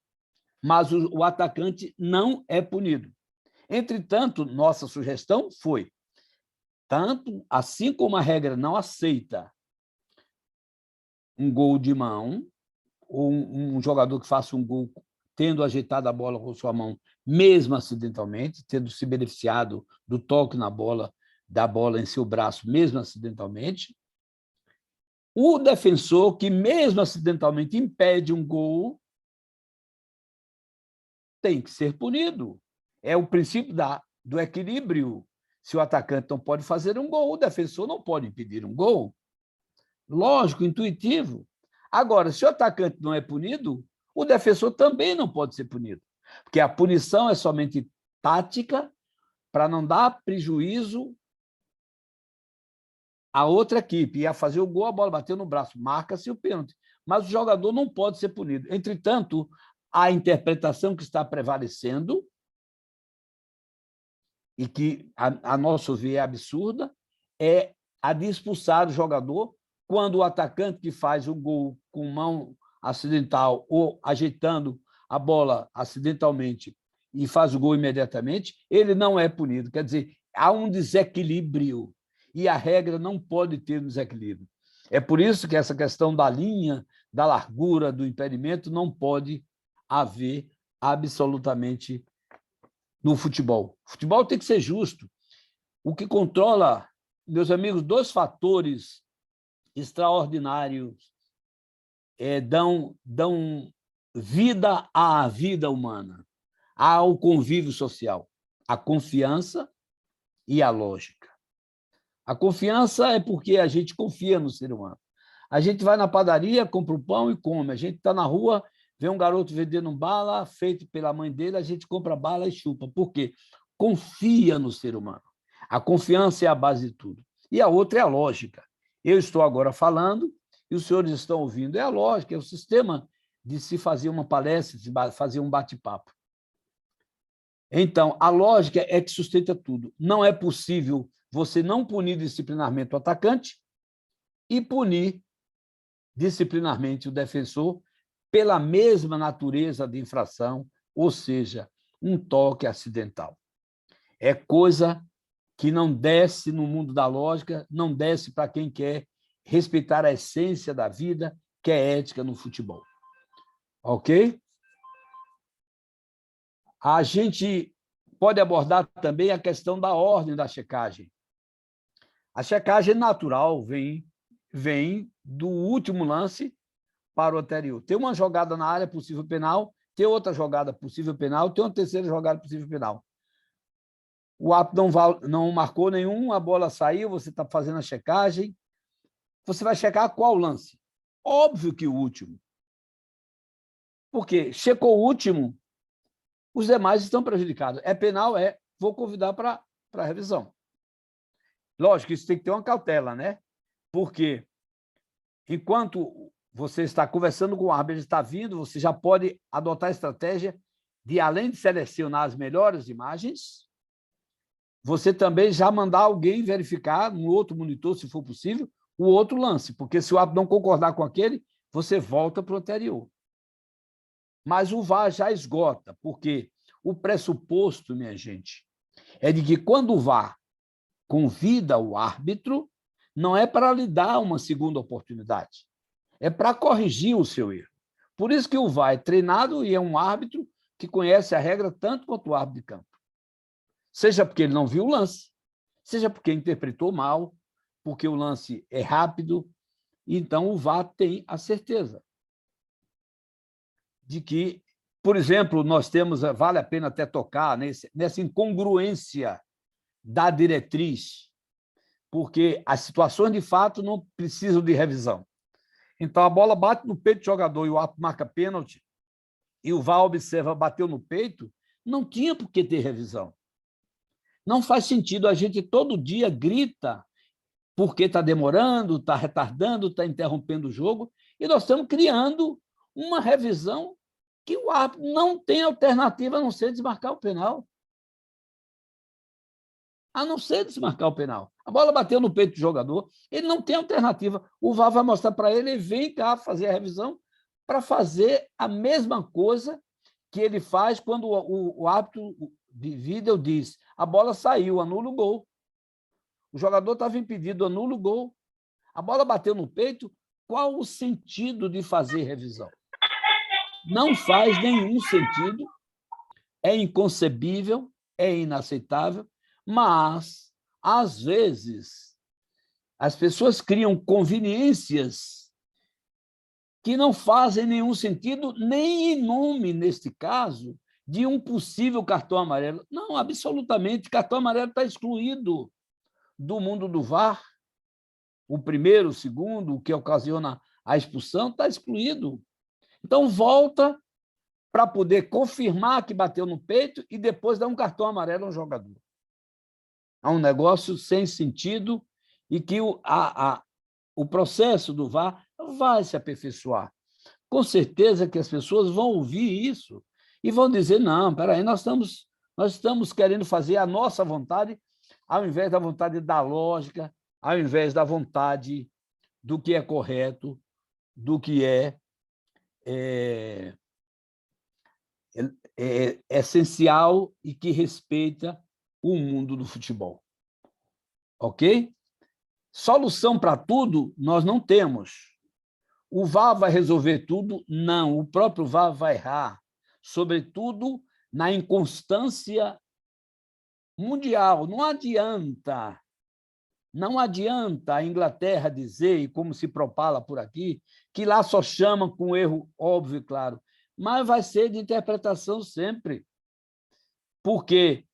mas o atacante não é punido. Entretanto, nossa sugestão foi, tanto assim como a regra não aceita um gol de mão, ou um jogador que faça um gol tendo ajeitado a bola com sua mão, mesmo acidentalmente, tendo se beneficiado do toque na bola, da bola em seu braço, mesmo acidentalmente, o defensor que, mesmo acidentalmente, impede um gol, tem que ser punido. É o princípio do equilíbrio. Se o atacante não pode fazer um gol, o defensor não pode impedir um gol. Lógico, intuitivo. Agora, se o atacante não é punido, o defensor também não pode ser punido, porque a punição é somente tática para não dar prejuízo à outra equipe. Ia fazer o gol, a bola bateu no braço, marca-se o pênalti. Mas o jogador não pode ser punido. Entretanto, a interpretação que está prevalecendo, e que, a nosso ver, é absurda, é a de expulsar o jogador quando o atacante que faz o gol com mão acidental ou ajeitando a bola acidentalmente e faz o gol imediatamente, ele não é punido. Quer dizer, há um desequilíbrio e a regra não pode ter um desequilíbrio. É por isso que essa questão da linha, da largura, do impedimento, não pode haver absolutamente no futebol. O futebol tem que ser justo. O que controla, meus amigos, dois fatores extraordinários dão vida à vida humana, ao convívio social: a confiança e a lógica. A confiança é porque a gente confia no ser humano. A gente vai na padaria, compra o pão e come. A gente está na rua, vê um garoto vendendo bala feito pela mãe dele, a gente compra bala e chupa. Por quê? Confia no ser humano. A confiança é a base de tudo. E a outra é a lógica. Eu estou agora falando e os senhores estão ouvindo. É a lógica, é o sistema de se fazer uma palestra, de fazer um bate-papo. Então, a lógica é que sustenta tudo. Não é possível você não punir disciplinarmente o atacante e punir disciplinarmente o defensor pela mesma natureza de infração, ou seja, um toque acidental. É coisa que não desce no mundo da lógica, não desce para quem quer respeitar a essência da vida, que é ética no futebol. Ok? A gente pode abordar também a questão da ordem da checagem. A checagem natural vem do último lance para o anterior. Tem uma jogada na área possível penal, tem outra jogada possível penal, tem uma terceira jogada possível penal. O árbitro não marcou nenhum, a bola saiu, você está fazendo a checagem. Você vai checar qual lance? Óbvio que o último. Porque checou o último, os demais estão prejudicados. É penal? É. Vou convidar para a revisão. Lógico, isso tem que ter uma cautela, né? Porque enquanto você está conversando com o árbitro, ele está vindo, você já pode adotar a estratégia de, além de selecionar as melhores imagens, você também já mandar alguém verificar no outro monitor, se for possível, o outro lance, porque se o árbitro não concordar com aquele, você volta para o anterior. Mas o VAR já esgota, porque o pressuposto, minha gente, é de que quando o VAR convida o árbitro, não é para lhe dar uma segunda oportunidade, é para corrigir o seu erro. Por isso que o VAR é treinado e é um árbitro que conhece a regra tanto quanto o árbitro de campo. Seja porque ele não viu o lance, seja porque interpretou mal, porque o lance é rápido. Então, o VAR tem a certeza de que, por exemplo, nós temos, vale a pena até tocar nessa incongruência da diretriz, porque as situações de fato não precisam de revisão. Então, a bola bate no peito do jogador e o árbitro marca pênalti, e o VAR observa, bateu no peito, não tinha por que ter revisão. Não faz sentido, a gente todo dia grita porque está demorando, está retardando, está interrompendo o jogo, e nós estamos criando uma revisão que o árbitro não tem alternativa a não ser desmarcar o penal. A não ser desmarcar o penal. A bola bateu no peito do jogador, ele não tem alternativa. O VAR vai mostrar para ele, vem cá fazer a revisão para fazer a mesma coisa que ele faz quando o árbitro de vídeo diz: a bola saiu, anula o gol. O jogador estava impedido, anula o gol. A bola bateu no peito, qual o sentido de fazer revisão? Não faz nenhum sentido, é inconcebível, é inaceitável, mas, às vezes, as pessoas criam conveniências que não fazem nenhum sentido, nem em nome, neste caso, de um possível cartão amarelo. Não, absolutamente, cartão amarelo está excluído do mundo do VAR. O primeiro, o segundo, o que ocasiona a expulsão, está excluído. Então, volta para poder confirmar que bateu no peito e depois dar um cartão amarelo ao jogador. É um negócio sem sentido e que o processo do VAR vai se aperfeiçoar. Com certeza que as pessoas vão ouvir isso e vão dizer: não, espera aí, nós estamos querendo fazer a nossa vontade, ao invés da vontade da lógica, ao invés da vontade do que é correto, do que é essencial e que respeita o mundo do futebol. Ok? Solução para tudo nós não temos. O VAR vai resolver tudo? Não, o próprio VAR vai errar, sobretudo na inconstância mundial. Não adianta a Inglaterra dizer, e como se propala por aqui, que lá só chama com erro óbvio e claro, mas vai ser de interpretação sempre. Porque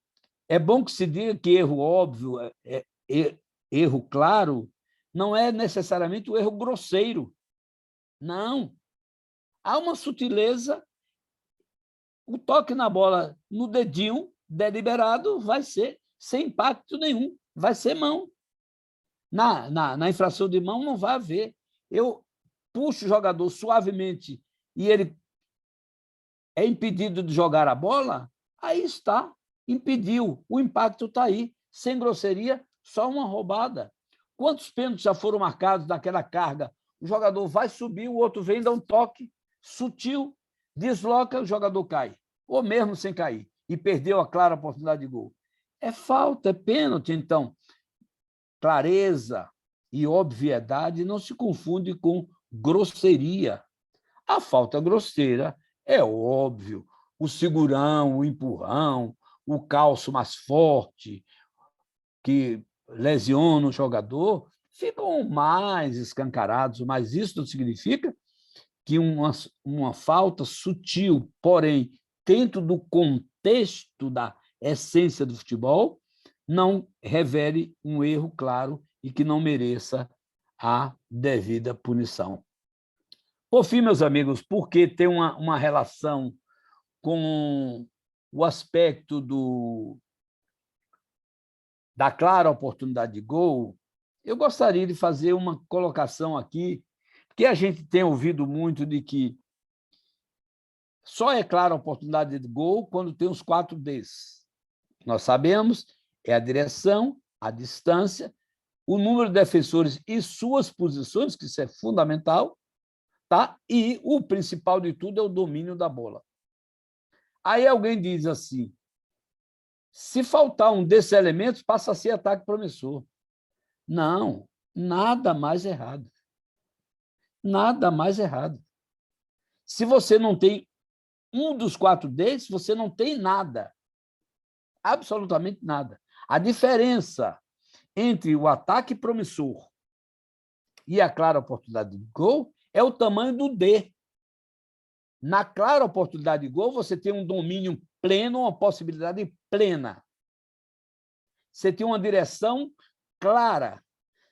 é bom que se diga que erro óbvio, erro claro, não é necessariamente o erro grosseiro. Não. Há uma sutileza. O toque na bola no dedinho, deliberado, vai ser sem impacto nenhum, vai ser mão. Na infração de mão não vai haver. Eu puxo o jogador suavemente e ele é impedido de jogar a bola, aí está, impediu, o impacto está aí, sem grosseria, só uma roubada. Quantos pênaltis já foram marcados naquela carga? O jogador vai subir, o outro vem, dá um toque sutil, desloca, o jogador cai, ou mesmo sem cair, e perdeu a clara oportunidade de gol. É falta, é pênalti, então. Clareza e obviedade não se confunde com grosseria. A falta grosseira é óbvio, o segurão, o empurrão, o calço mais forte, que lesiona o jogador, ficam mais escancarados, mas isso não significa que uma falta sutil, porém, dentro do contexto da essência do futebol, não revele um erro claro e que não mereça a devida punição. Por fim, meus amigos, porque tem uma relação com o aspecto da clara oportunidade de gol, eu gostaria de fazer uma colocação aqui, porque a gente tem ouvido muito de que só é clara a oportunidade de gol quando tem os 4 Ds. Nós sabemos, é a direção, a distância, o número de defensores e suas posições, que isso é fundamental, tá? E o principal de tudo é o domínio da bola. Aí alguém diz assim: se faltar um desses elementos, passa a ser ataque promissor. Não, nada mais errado. Nada mais errado. Se você não tem um dos 4 desses, você não tem nada. Absolutamente nada. A diferença entre o ataque promissor e a clara oportunidade de gol é o tamanho do D. Na clara oportunidade de gol, você tem um domínio pleno, uma possibilidade plena. Você tem uma direção clara.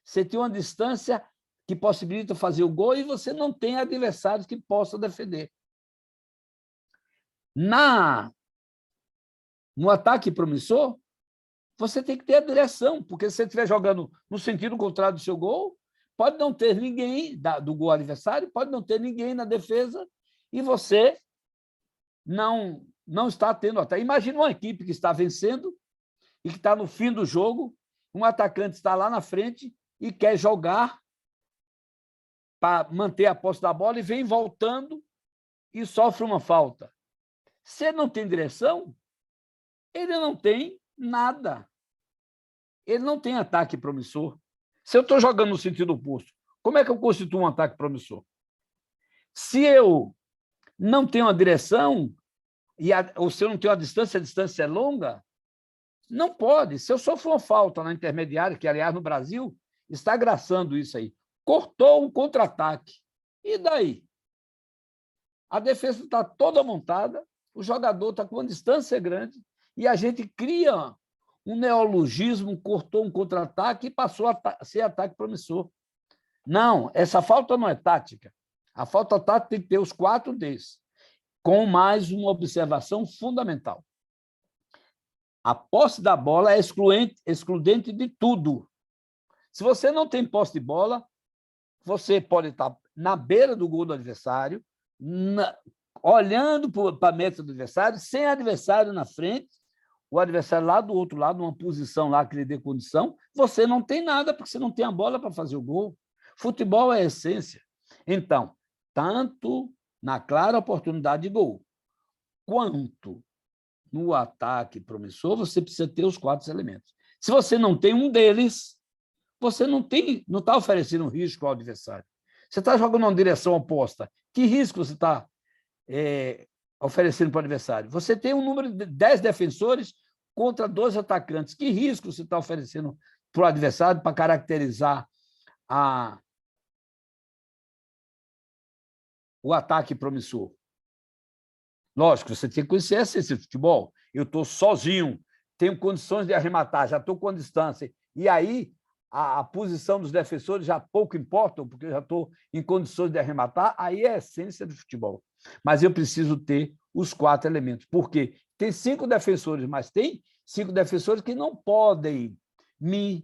Você tem uma distância que possibilita fazer o gol e você não tem adversários que possam defender. No ataque promissor, você tem que ter a direção, porque se você estiver jogando no sentido contrário do seu gol, pode não ter ninguém do gol adversário, pode não ter ninguém na defesa e você não está tendo até. Imagina uma equipe que está vencendo e que está no fim do jogo, um atacante está lá na frente e quer jogar para manter a posse da bola e vem voltando e sofre uma falta. Se ele não tem direção, ele não tem nada. Ele não tem ataque promissor. Se eu estou jogando no sentido oposto, como é que eu constituo um ataque promissor? Se eu não tenho uma direção, ou se eu não tenho a distância é longa, não pode. Se eu sofro uma falta na intermediária, que, aliás, no Brasil, está graçando isso aí, cortou um contra-ataque. E daí? A defesa está toda montada, o jogador está com uma distância grande, e a gente cria um neologismo, cortou um contra-ataque e passou a ser ataque promissor. Não, essa falta não é tática. A falta tática tem que ter os 4 Ds, com mais uma observação fundamental. A posse da bola é excludente de tudo. Se você não tem posse de bola, você pode estar na beira do gol do adversário, olhando para a meta do adversário, sem adversário na frente, o adversário lá do outro lado, numa posição lá que lhe dê condição, você não tem nada, porque você não tem a bola para fazer o gol. Futebol é a essência. Então, tanto na clara oportunidade de gol, quanto no ataque promissor, você precisa ter os 4 elementos. Se você não tem um deles, você não está oferecendo um risco ao adversário. Você está jogando uma direção oposta. Que risco você está oferecendo para o adversário? Você tem um número de 10 defensores contra 12 atacantes. Que risco você está oferecendo para o adversário para caracterizar o ataque promissor? Lógico, você tem que conhecer a essência de futebol. Eu estou sozinho, tenho condições de arrematar, já estou com a distância. E aí, a posição dos defensores já pouco importa, porque eu já estou em condições de arrematar, aí é a essência do futebol. Mas eu preciso ter os 4 elementos. Por quê? Tem 5 defensores, mas tem 5 defensores que não podem me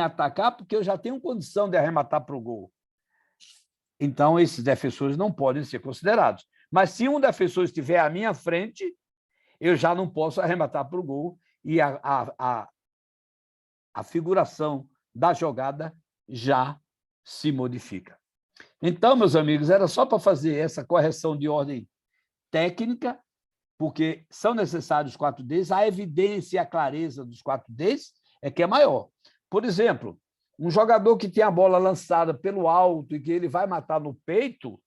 atacar, porque eu já tenho condição de arrematar para o gol. Então, esses defensores não podem ser considerados. Mas se um defensor estiver à minha frente, eu já não posso arrematar para o gol e a figuração da jogada já se modifica. Então, meus amigos, era só para fazer essa correção de ordem técnica, porque são necessários os 4 Ds, a evidência e a clareza dos 4 Ds é que é maior. Por exemplo, um jogador que tem a bola lançada pelo alto e que ele vai matar no peito,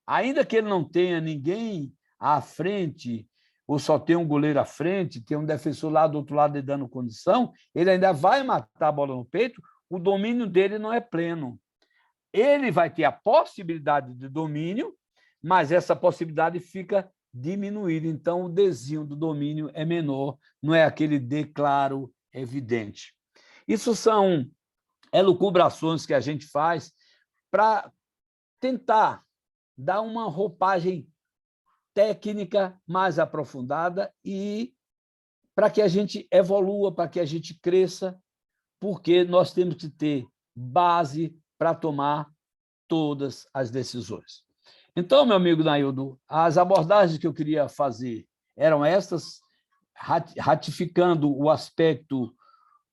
ainda que ele não tenha ninguém à frente, ou só tem um goleiro à frente, tem um defensor lá do outro lado dando condição, ele ainda vai matar a bola no peito, o domínio dele não é pleno. Ele vai ter a possibilidade de domínio, mas essa possibilidade fica diminuída. Então, o Dzinho do domínio é menor, não é aquele D claro, evidente. Isso são elucubrações que a gente faz para tentar dar uma roupagem técnica mais aprofundada e para que a gente evolua, para que a gente cresça, porque nós temos que ter base para tomar todas as decisões. Então, meu amigo Naildo, as abordagens que eu queria fazer eram estas, ratificando o aspecto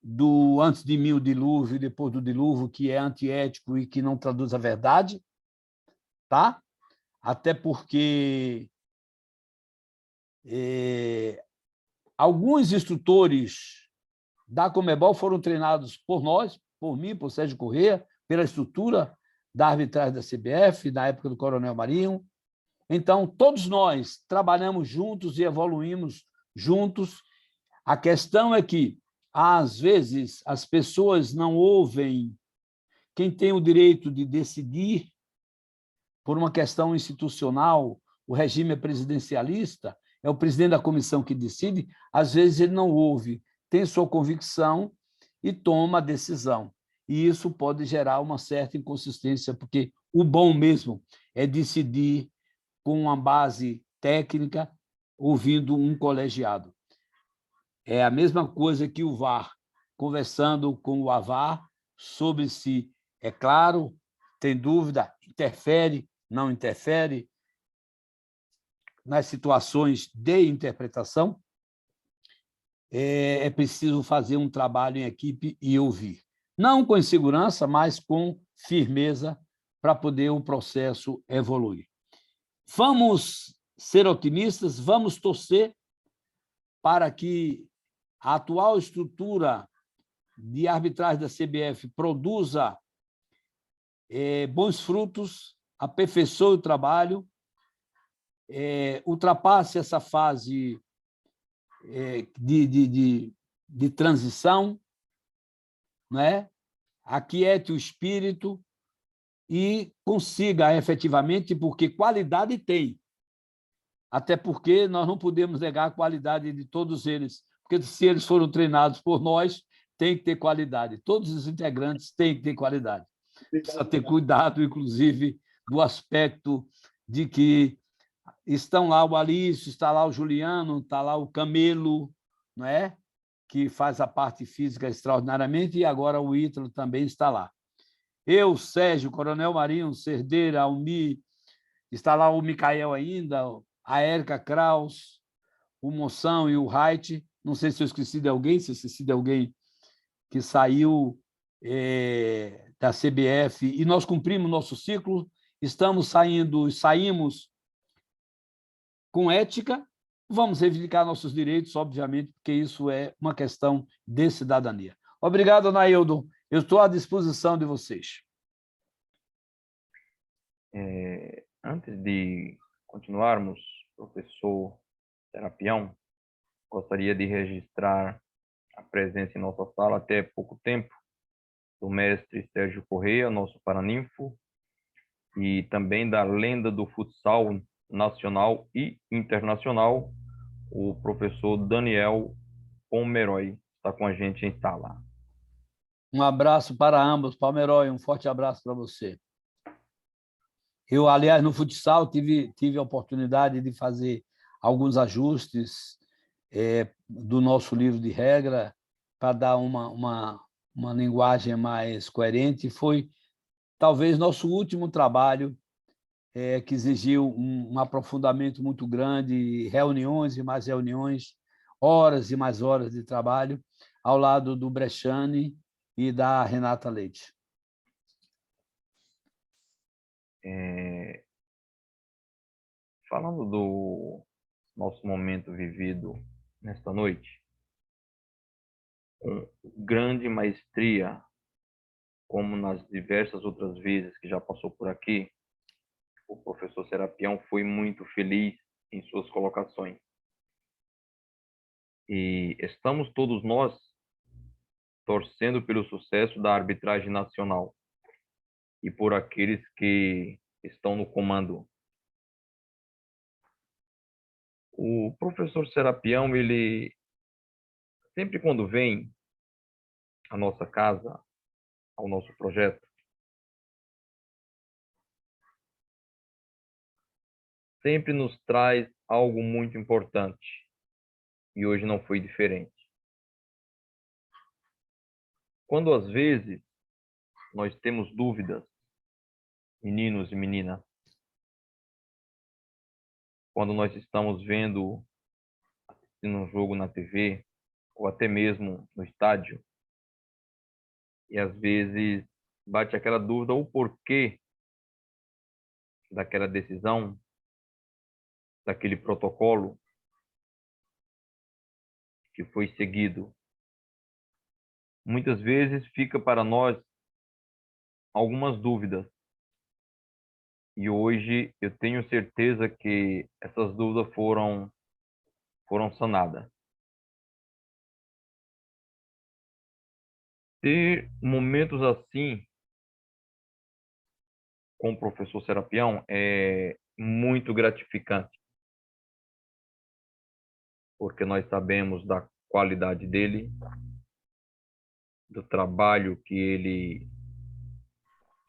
do antes de mim o dilúvio e depois do dilúvio, que é antiético e que não traduz a verdade, tá? Até porque alguns instrutores da Conmebol foram treinados por nós, por mim, por Sérgio Corrêa, pela estrutura da arbitragem da CBF, na época do Coronel Marinho. Então, todos nós trabalhamos juntos e evoluímos juntos. A questão é que, às vezes, as pessoas não ouvem quem tem o direito de decidir por uma questão institucional, o regime é presidencialista, é o presidente da comissão que decide, às vezes ele não ouve, tem sua convicção e toma a decisão. E isso pode gerar uma certa inconsistência, porque o bom mesmo é decidir com uma base técnica, ouvindo um colegiado. É a mesma coisa que o VAR, conversando com o AVAR sobre se é claro, tem dúvida, interfere, não interfere, nas situações de interpretação, é preciso fazer um trabalho em equipe e ouvir. Não com insegurança, mas com firmeza para poder o processo evoluir. Vamos ser otimistas, vamos torcer para que a atual estrutura de arbitragem da CBF produza bons frutos, aperfeiçoe o trabalho, ultrapasse essa fase de transição, né? Aquiete o espírito e consiga efetivamente, porque qualidade tem, até porque nós não podemos negar a qualidade de todos eles, porque se eles foram treinados por nós, tem que ter qualidade. Todos os integrantes têm que ter qualidade. Precisa ter cuidado, inclusive, do aspecto de que estão lá o Alício, está lá o Juliano, está lá o Camelo, não é? Que faz a parte física extraordinariamente, e agora o Ítalo também está lá. Eu, Sérgio, Coronel Marinho, Cerdeira, Almir, está lá o Micael ainda, a Érica Kraus, o Moção e o Reit. Não sei se eu esqueci de alguém, se eu esqueci de alguém que saiu da CBF, e nós cumprimos nosso ciclo, saímos com ética, vamos reivindicar nossos direitos, obviamente, porque isso é uma questão de cidadania. Obrigado, Anaildo. Eu estou à disposição de vocês. Antes de continuarmos, professor Serapião, gostaria de registrar a presença em nossa sala até pouco tempo do mestre Sérgio Correia, nosso paraninfo, e também da lenda do futsal nacional e internacional, o professor Daniel Pomeroy, está com a gente em sala. Um abraço para ambos. Pomeroy, um forte abraço para você. Eu, aliás, no futsal, tive a oportunidade de fazer alguns ajustes do nosso livro de regra para dar uma linguagem mais coerente. Foi, talvez, nosso último trabalho que exigiu um aprofundamento muito grande, reuniões e mais reuniões, horas e mais horas de trabalho, ao lado do Brechani e da Renata Leite. Falando do nosso momento vivido nesta noite, com grande maestria, como nas diversas outras vezes que já passou por aqui, o professor Serapião foi muito feliz em suas colocações. E estamos todos nós torcendo pelo sucesso da arbitragem nacional e por aqueles que estão no comando. O professor Serapião, ele sempre quando vem à nossa casa, ao nosso projeto, sempre nos traz algo muito importante. E hoje não foi diferente. Quando às vezes nós temos dúvidas, meninos e meninas, quando nós estamos vendo um jogo na TV ou até mesmo no estádio, e às vezes bate aquela dúvida o porquê daquela decisão, daquele protocolo que foi seguido. Muitas vezes fica para nós algumas dúvidas. E hoje eu tenho certeza que essas dúvidas foram sanadas. Ter momentos assim com o professor Serapião é muito gratificante, porque nós sabemos da qualidade dele, do trabalho que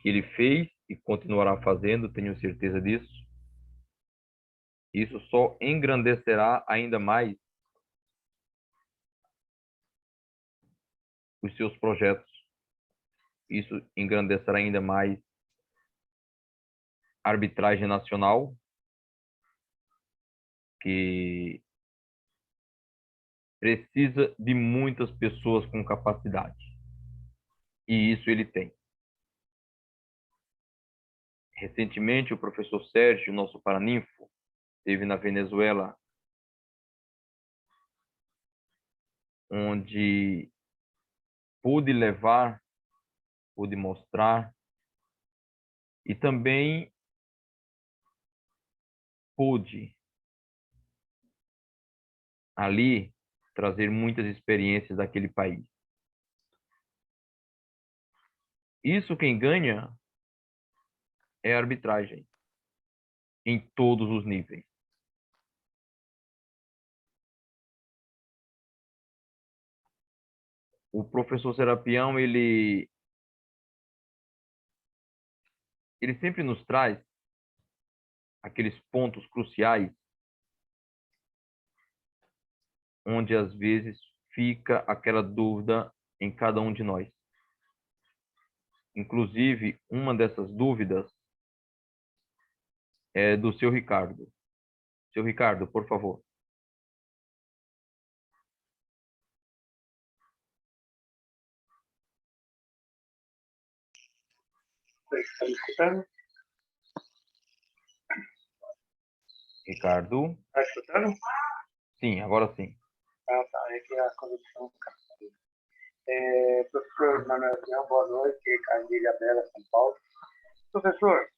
ele fez e continuará fazendo, tenho certeza disso. Isso só engrandecerá ainda mais os seus projetos. Isso engrandecerá ainda mais a arbitragem nacional, que precisa de muitas pessoas com capacidade. E isso ele tem. Recentemente, o professor Sérgio, nosso paraninfo, esteve na Venezuela, onde pude levar, pude mostrar e também pude ali trazer muitas experiências daquele país. Isso quem ganha é a arbitragem, em todos os níveis. O professor Serapião, ele sempre nos traz aqueles pontos cruciais onde às vezes fica aquela dúvida em cada um de nós. Inclusive, uma dessas dúvidas é do seu Ricardo. Seu Ricardo, por favor. Está me escutando? Ricardo? Está escutando? Sim, agora sim. Ah, tá. É que a conexão caiu. Professor Manuel Leão, boa noite. Ricardo de Ilhabela, São Paulo. Professor,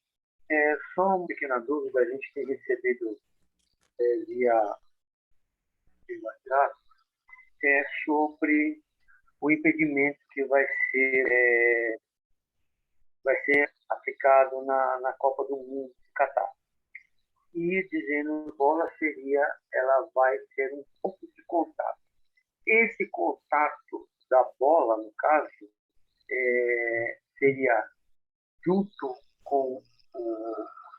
só uma pequena dúvida. A gente tem recebido via WhatsApp sobre o impedimento que vai ser aplicado na Copa do Mundo de Catar. E dizendo que a bola ela vai ter um pouco de contato. Esse contato da bola, no caso, seria junto com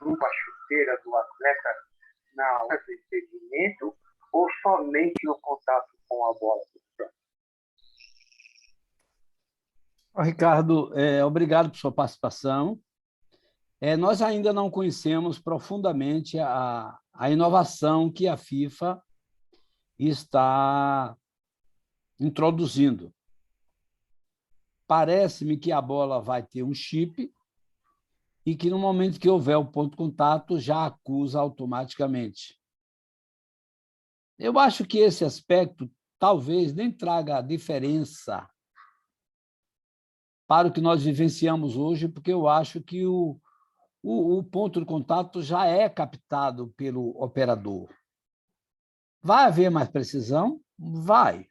uma chuteira do atleta na hora do impedimento ou somente no contato com a bola? Ricardo, obrigado por sua participação. Nós ainda não conhecemos profundamente a inovação que a FIFA está introduzindo. Parece-me que a bola vai ter um chip e que, no momento que houver o ponto de contato, já acusa automaticamente. Eu acho que esse aspecto talvez nem traga diferença para o que nós vivenciamos hoje, porque eu acho que o ponto de contato já é captado pelo operador. Vai haver mais precisão? Vai.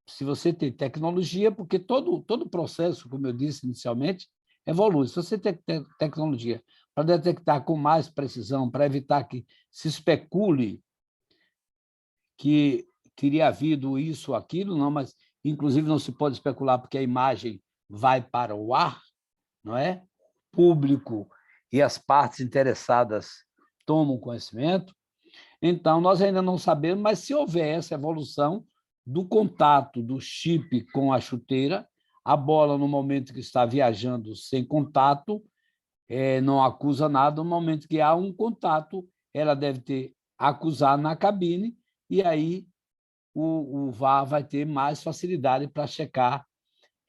Se você tem tecnologia, porque todo processo, como eu disse inicialmente, evolui. Se você tem tecnologia para detectar com mais precisão, para evitar que se especule que teria havido isso ou aquilo, não, mas, inclusive, não se pode especular porque a imagem vai para o ar, não é? Público e as partes interessadas tomam conhecimento. Então, nós ainda não sabemos, mas se houver essa evolução do contato do chip com a chuteira, a bola, no momento que está viajando sem contato, não acusa nada. No momento que há um contato, ela deve acusar na cabine, e aí o VAR vai ter mais facilidade para checar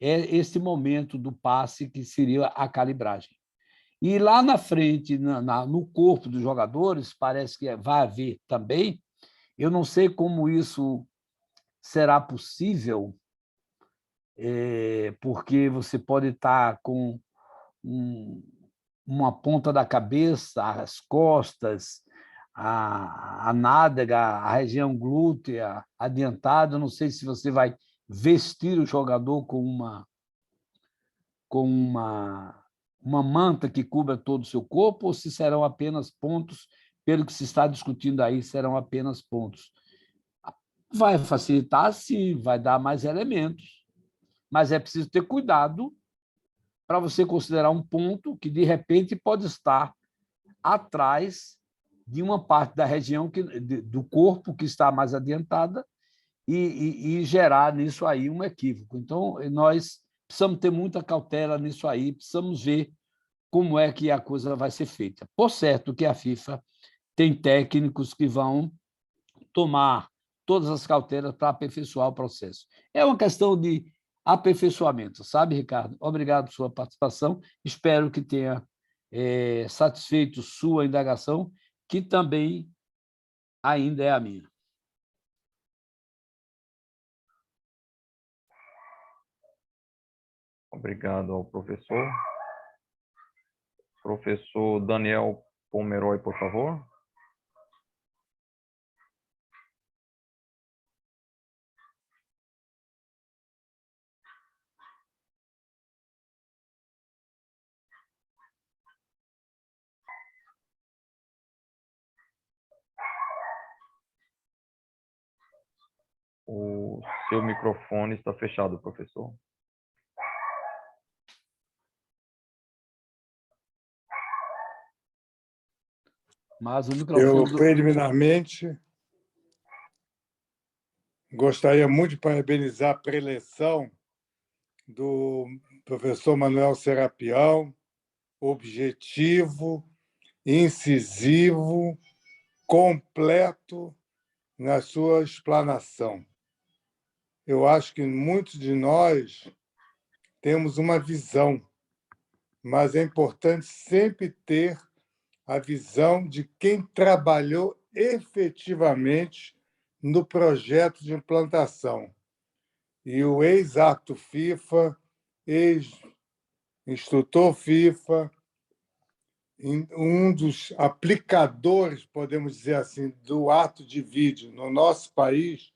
esse momento do passe, que seria a calibragem. E lá na frente, no corpo dos jogadores, parece que vai haver também. Eu não sei como isso será possível, porque você pode estar com uma ponta da cabeça, as costas, a nádega, a região glútea adiantada. Não sei se você vai vestir o jogador com uma manta que cubra todo o seu corpo, ou se serão apenas pontos. Pelo que se está discutindo aí, serão apenas pontos. Vai facilitar, sim, vai dar mais elementos, mas é preciso ter cuidado para você considerar um ponto que, de repente, pode estar atrás de uma parte da região do corpo que está mais adiantada e gerar nisso aí um equívoco. Então, nós precisamos ter muita cautela nisso aí, precisamos ver como é que a coisa vai ser feita. Por certo que a FIFA tem técnicos que vão tomar todas as cautelas para aperfeiçoar o processo. É uma questão de aperfeiçoamento, sabe, Ricardo? Obrigado por sua participação. Espero que tenha satisfeito sua indagação, que também ainda é a minha. Obrigado ao professor. Professor Daniel Pomeroy, por favor. O seu microfone está fechado, professor. Mas o Eu, microfone... preliminarmente, gostaria muito de parabenizar a preleção do professor Manuel Serapião, objetivo, incisivo, completo na sua explanação. Eu acho que muitos de nós temos uma visão, mas é importante sempre ter a visão de quem trabalhou efetivamente no projeto de implantação. E o ex-acto FIFA, ex-instrutor FIFA, um dos aplicadores, podemos dizer assim, do ato de vídeo no nosso país,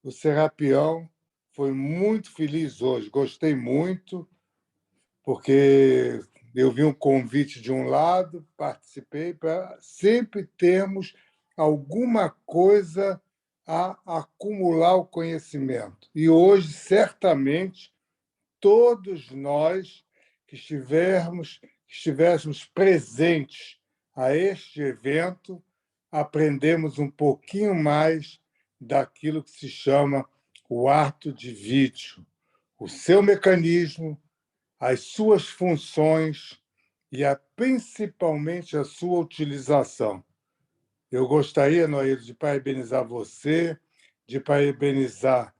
o Serapião foi muito feliz hoje. Gostei muito, porque eu vi um convite de um lado, participei, para sempre termos alguma coisa a acumular o conhecimento. E hoje, certamente, todos nós que estivéssemos presentes a este evento, aprendemos um pouquinho mais daquilo que se chama o ato de vídeo, o seu mecanismo, as suas funções e, principalmente, a sua utilização. Eu gostaria, Noílio, de parabenizar você, de parabenizar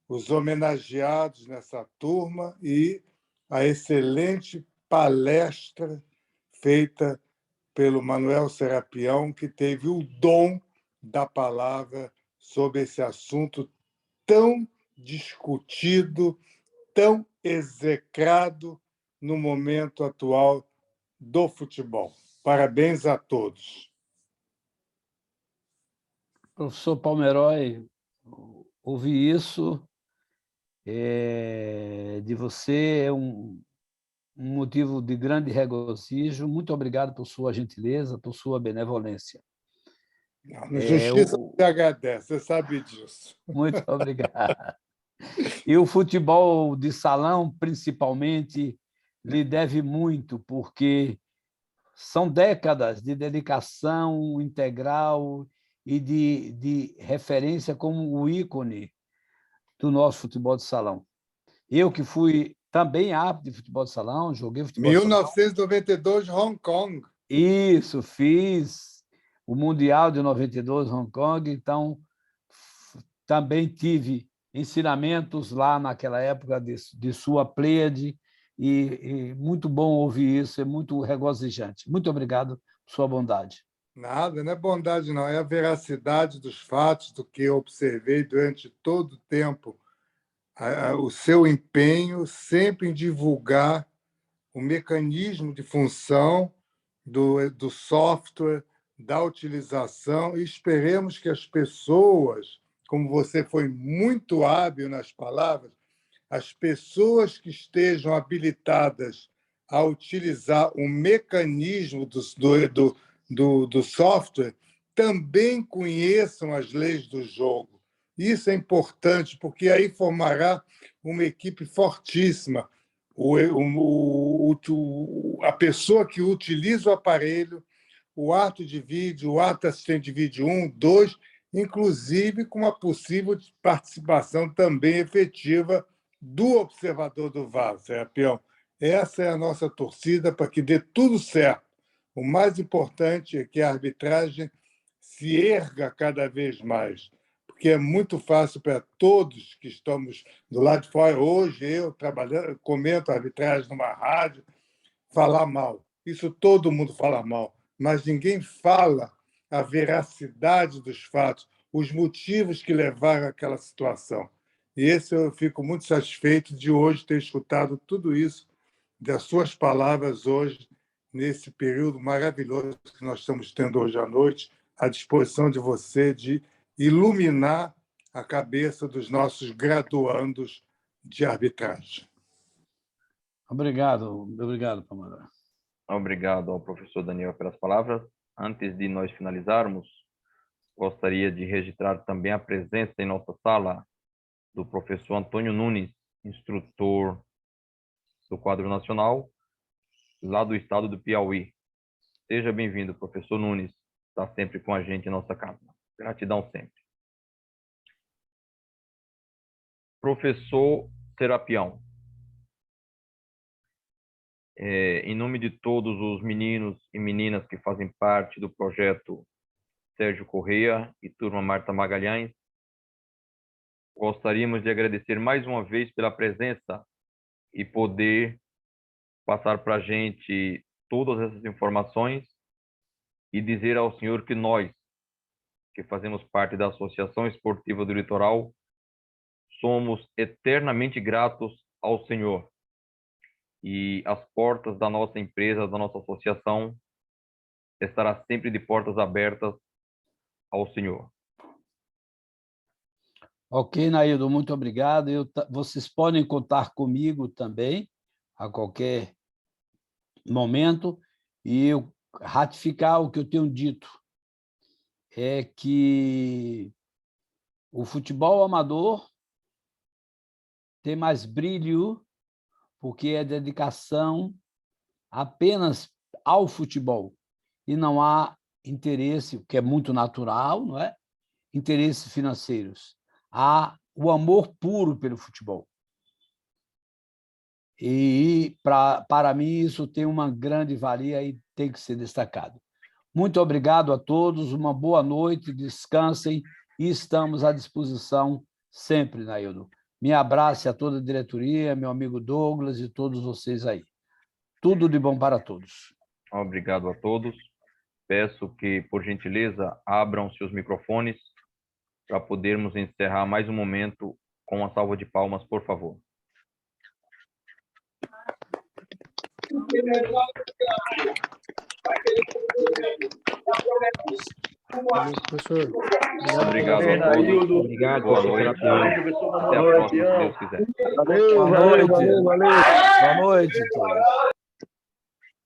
os homenageados nessa turma e a excelente palestra feita pelo Manuel Serapião, que teve o dom da palavra sobre esse assunto tão discutido, tão execrado no momento atual do futebol. Parabéns a todos. Professor Pomeroy, ouvir isso de você é um motivo de grande regozijo. Muito obrigado por sua gentileza, por sua benevolência. A justiça te agradece, você sabe disso. Muito obrigado. E o futebol de salão, principalmente, lhe deve muito, porque são décadas de dedicação integral e de referência como o ícone do nosso futebol de salão. Eu que fui também árbitro de futebol de salão, joguei futebol de salão. 1992, Hong Kong. Isso, fiz o Mundial de 92, Hong Kong, então também tive ensinamentos lá naquela época de sua pleiade, e muito bom ouvir isso, é muito regozijante. Muito obrigado por sua bondade. Nada, não é bondade, não, é a veracidade dos fatos, do que eu observei durante todo o tempo, o seu empenho sempre em divulgar o mecanismo de função do software, da utilização, e esperemos que as pessoas, como você foi muito hábil nas palavras, as pessoas que estejam habilitadas a utilizar o mecanismo do software também conheçam as leis do jogo. Isso é importante, porque aí formará uma equipe fortíssima. A pessoa que utiliza o aparelho, o ato de vídeo, o ato assistente de vídeo 1, 2, inclusive com uma possível participação também efetiva do observador do VAR, Serapião. Essa é a nossa torcida para que dê tudo certo. O mais importante é que a arbitragem se erga cada vez mais, porque é muito fácil para todos que estamos do lado de fora. Hoje, eu trabalhando, comento a arbitragem numa rádio, falar mal. Isso todo mundo fala mal, mas ninguém fala a veracidade dos fatos, os motivos que levaram àquela situação. E esse eu fico muito satisfeito de hoje ter escutado tudo isso, das suas palavras hoje, nesse período maravilhoso que nós estamos tendo hoje à noite, à disposição de você de iluminar a cabeça dos nossos graduandos de arbitragem. Obrigado, Pamará. Obrigado ao professor Daniel pelas palavras. Antes de nós finalizarmos, gostaria de registrar também a presença em nossa sala do professor Antônio Nunes, instrutor do quadro nacional, lá do estado do Piauí. Seja bem-vindo, professor Nunes. Está sempre com a gente em nossa casa. Gratidão sempre. Professor Serapião, em nome de todos os meninos e meninas que fazem parte do projeto Sérgio Correia e Turma Marta Magalhães, gostaríamos de agradecer mais uma vez pela presença e poder passar para a gente todas essas informações e dizer ao senhor que nós, que fazemos parte da Associação Esportiva do Litoral, somos eternamente gratos ao senhor. E as portas da nossa empresa, da nossa associação, estará sempre de portas abertas ao senhor. Ok, Naildo, muito obrigado. Vocês podem contar comigo também, a qualquer momento, e eu ratificar o que eu tenho dito, é que o futebol amador tem mais brilho porque é dedicação apenas ao futebol e não há interesse, o que é muito natural, não é? Interesses financeiros. Há o amor puro pelo futebol. E, para mim, isso tem uma grande valia e tem que ser destacado. Muito obrigado a todos, uma boa noite, descansem e estamos à disposição sempre, Naildo. Me abrace a toda a diretoria, meu amigo Douglas e todos vocês aí. Tudo de bom para todos. Obrigado a todos. Peço que, por gentileza, abram seus microfones para podermos encerrar mais um momento com uma salva de palmas, por favor. Professor. Obrigado a todos. Obrigado, Boa noite. Até a próxima, se Deus quiser. Boa noite. Boa noite a todos.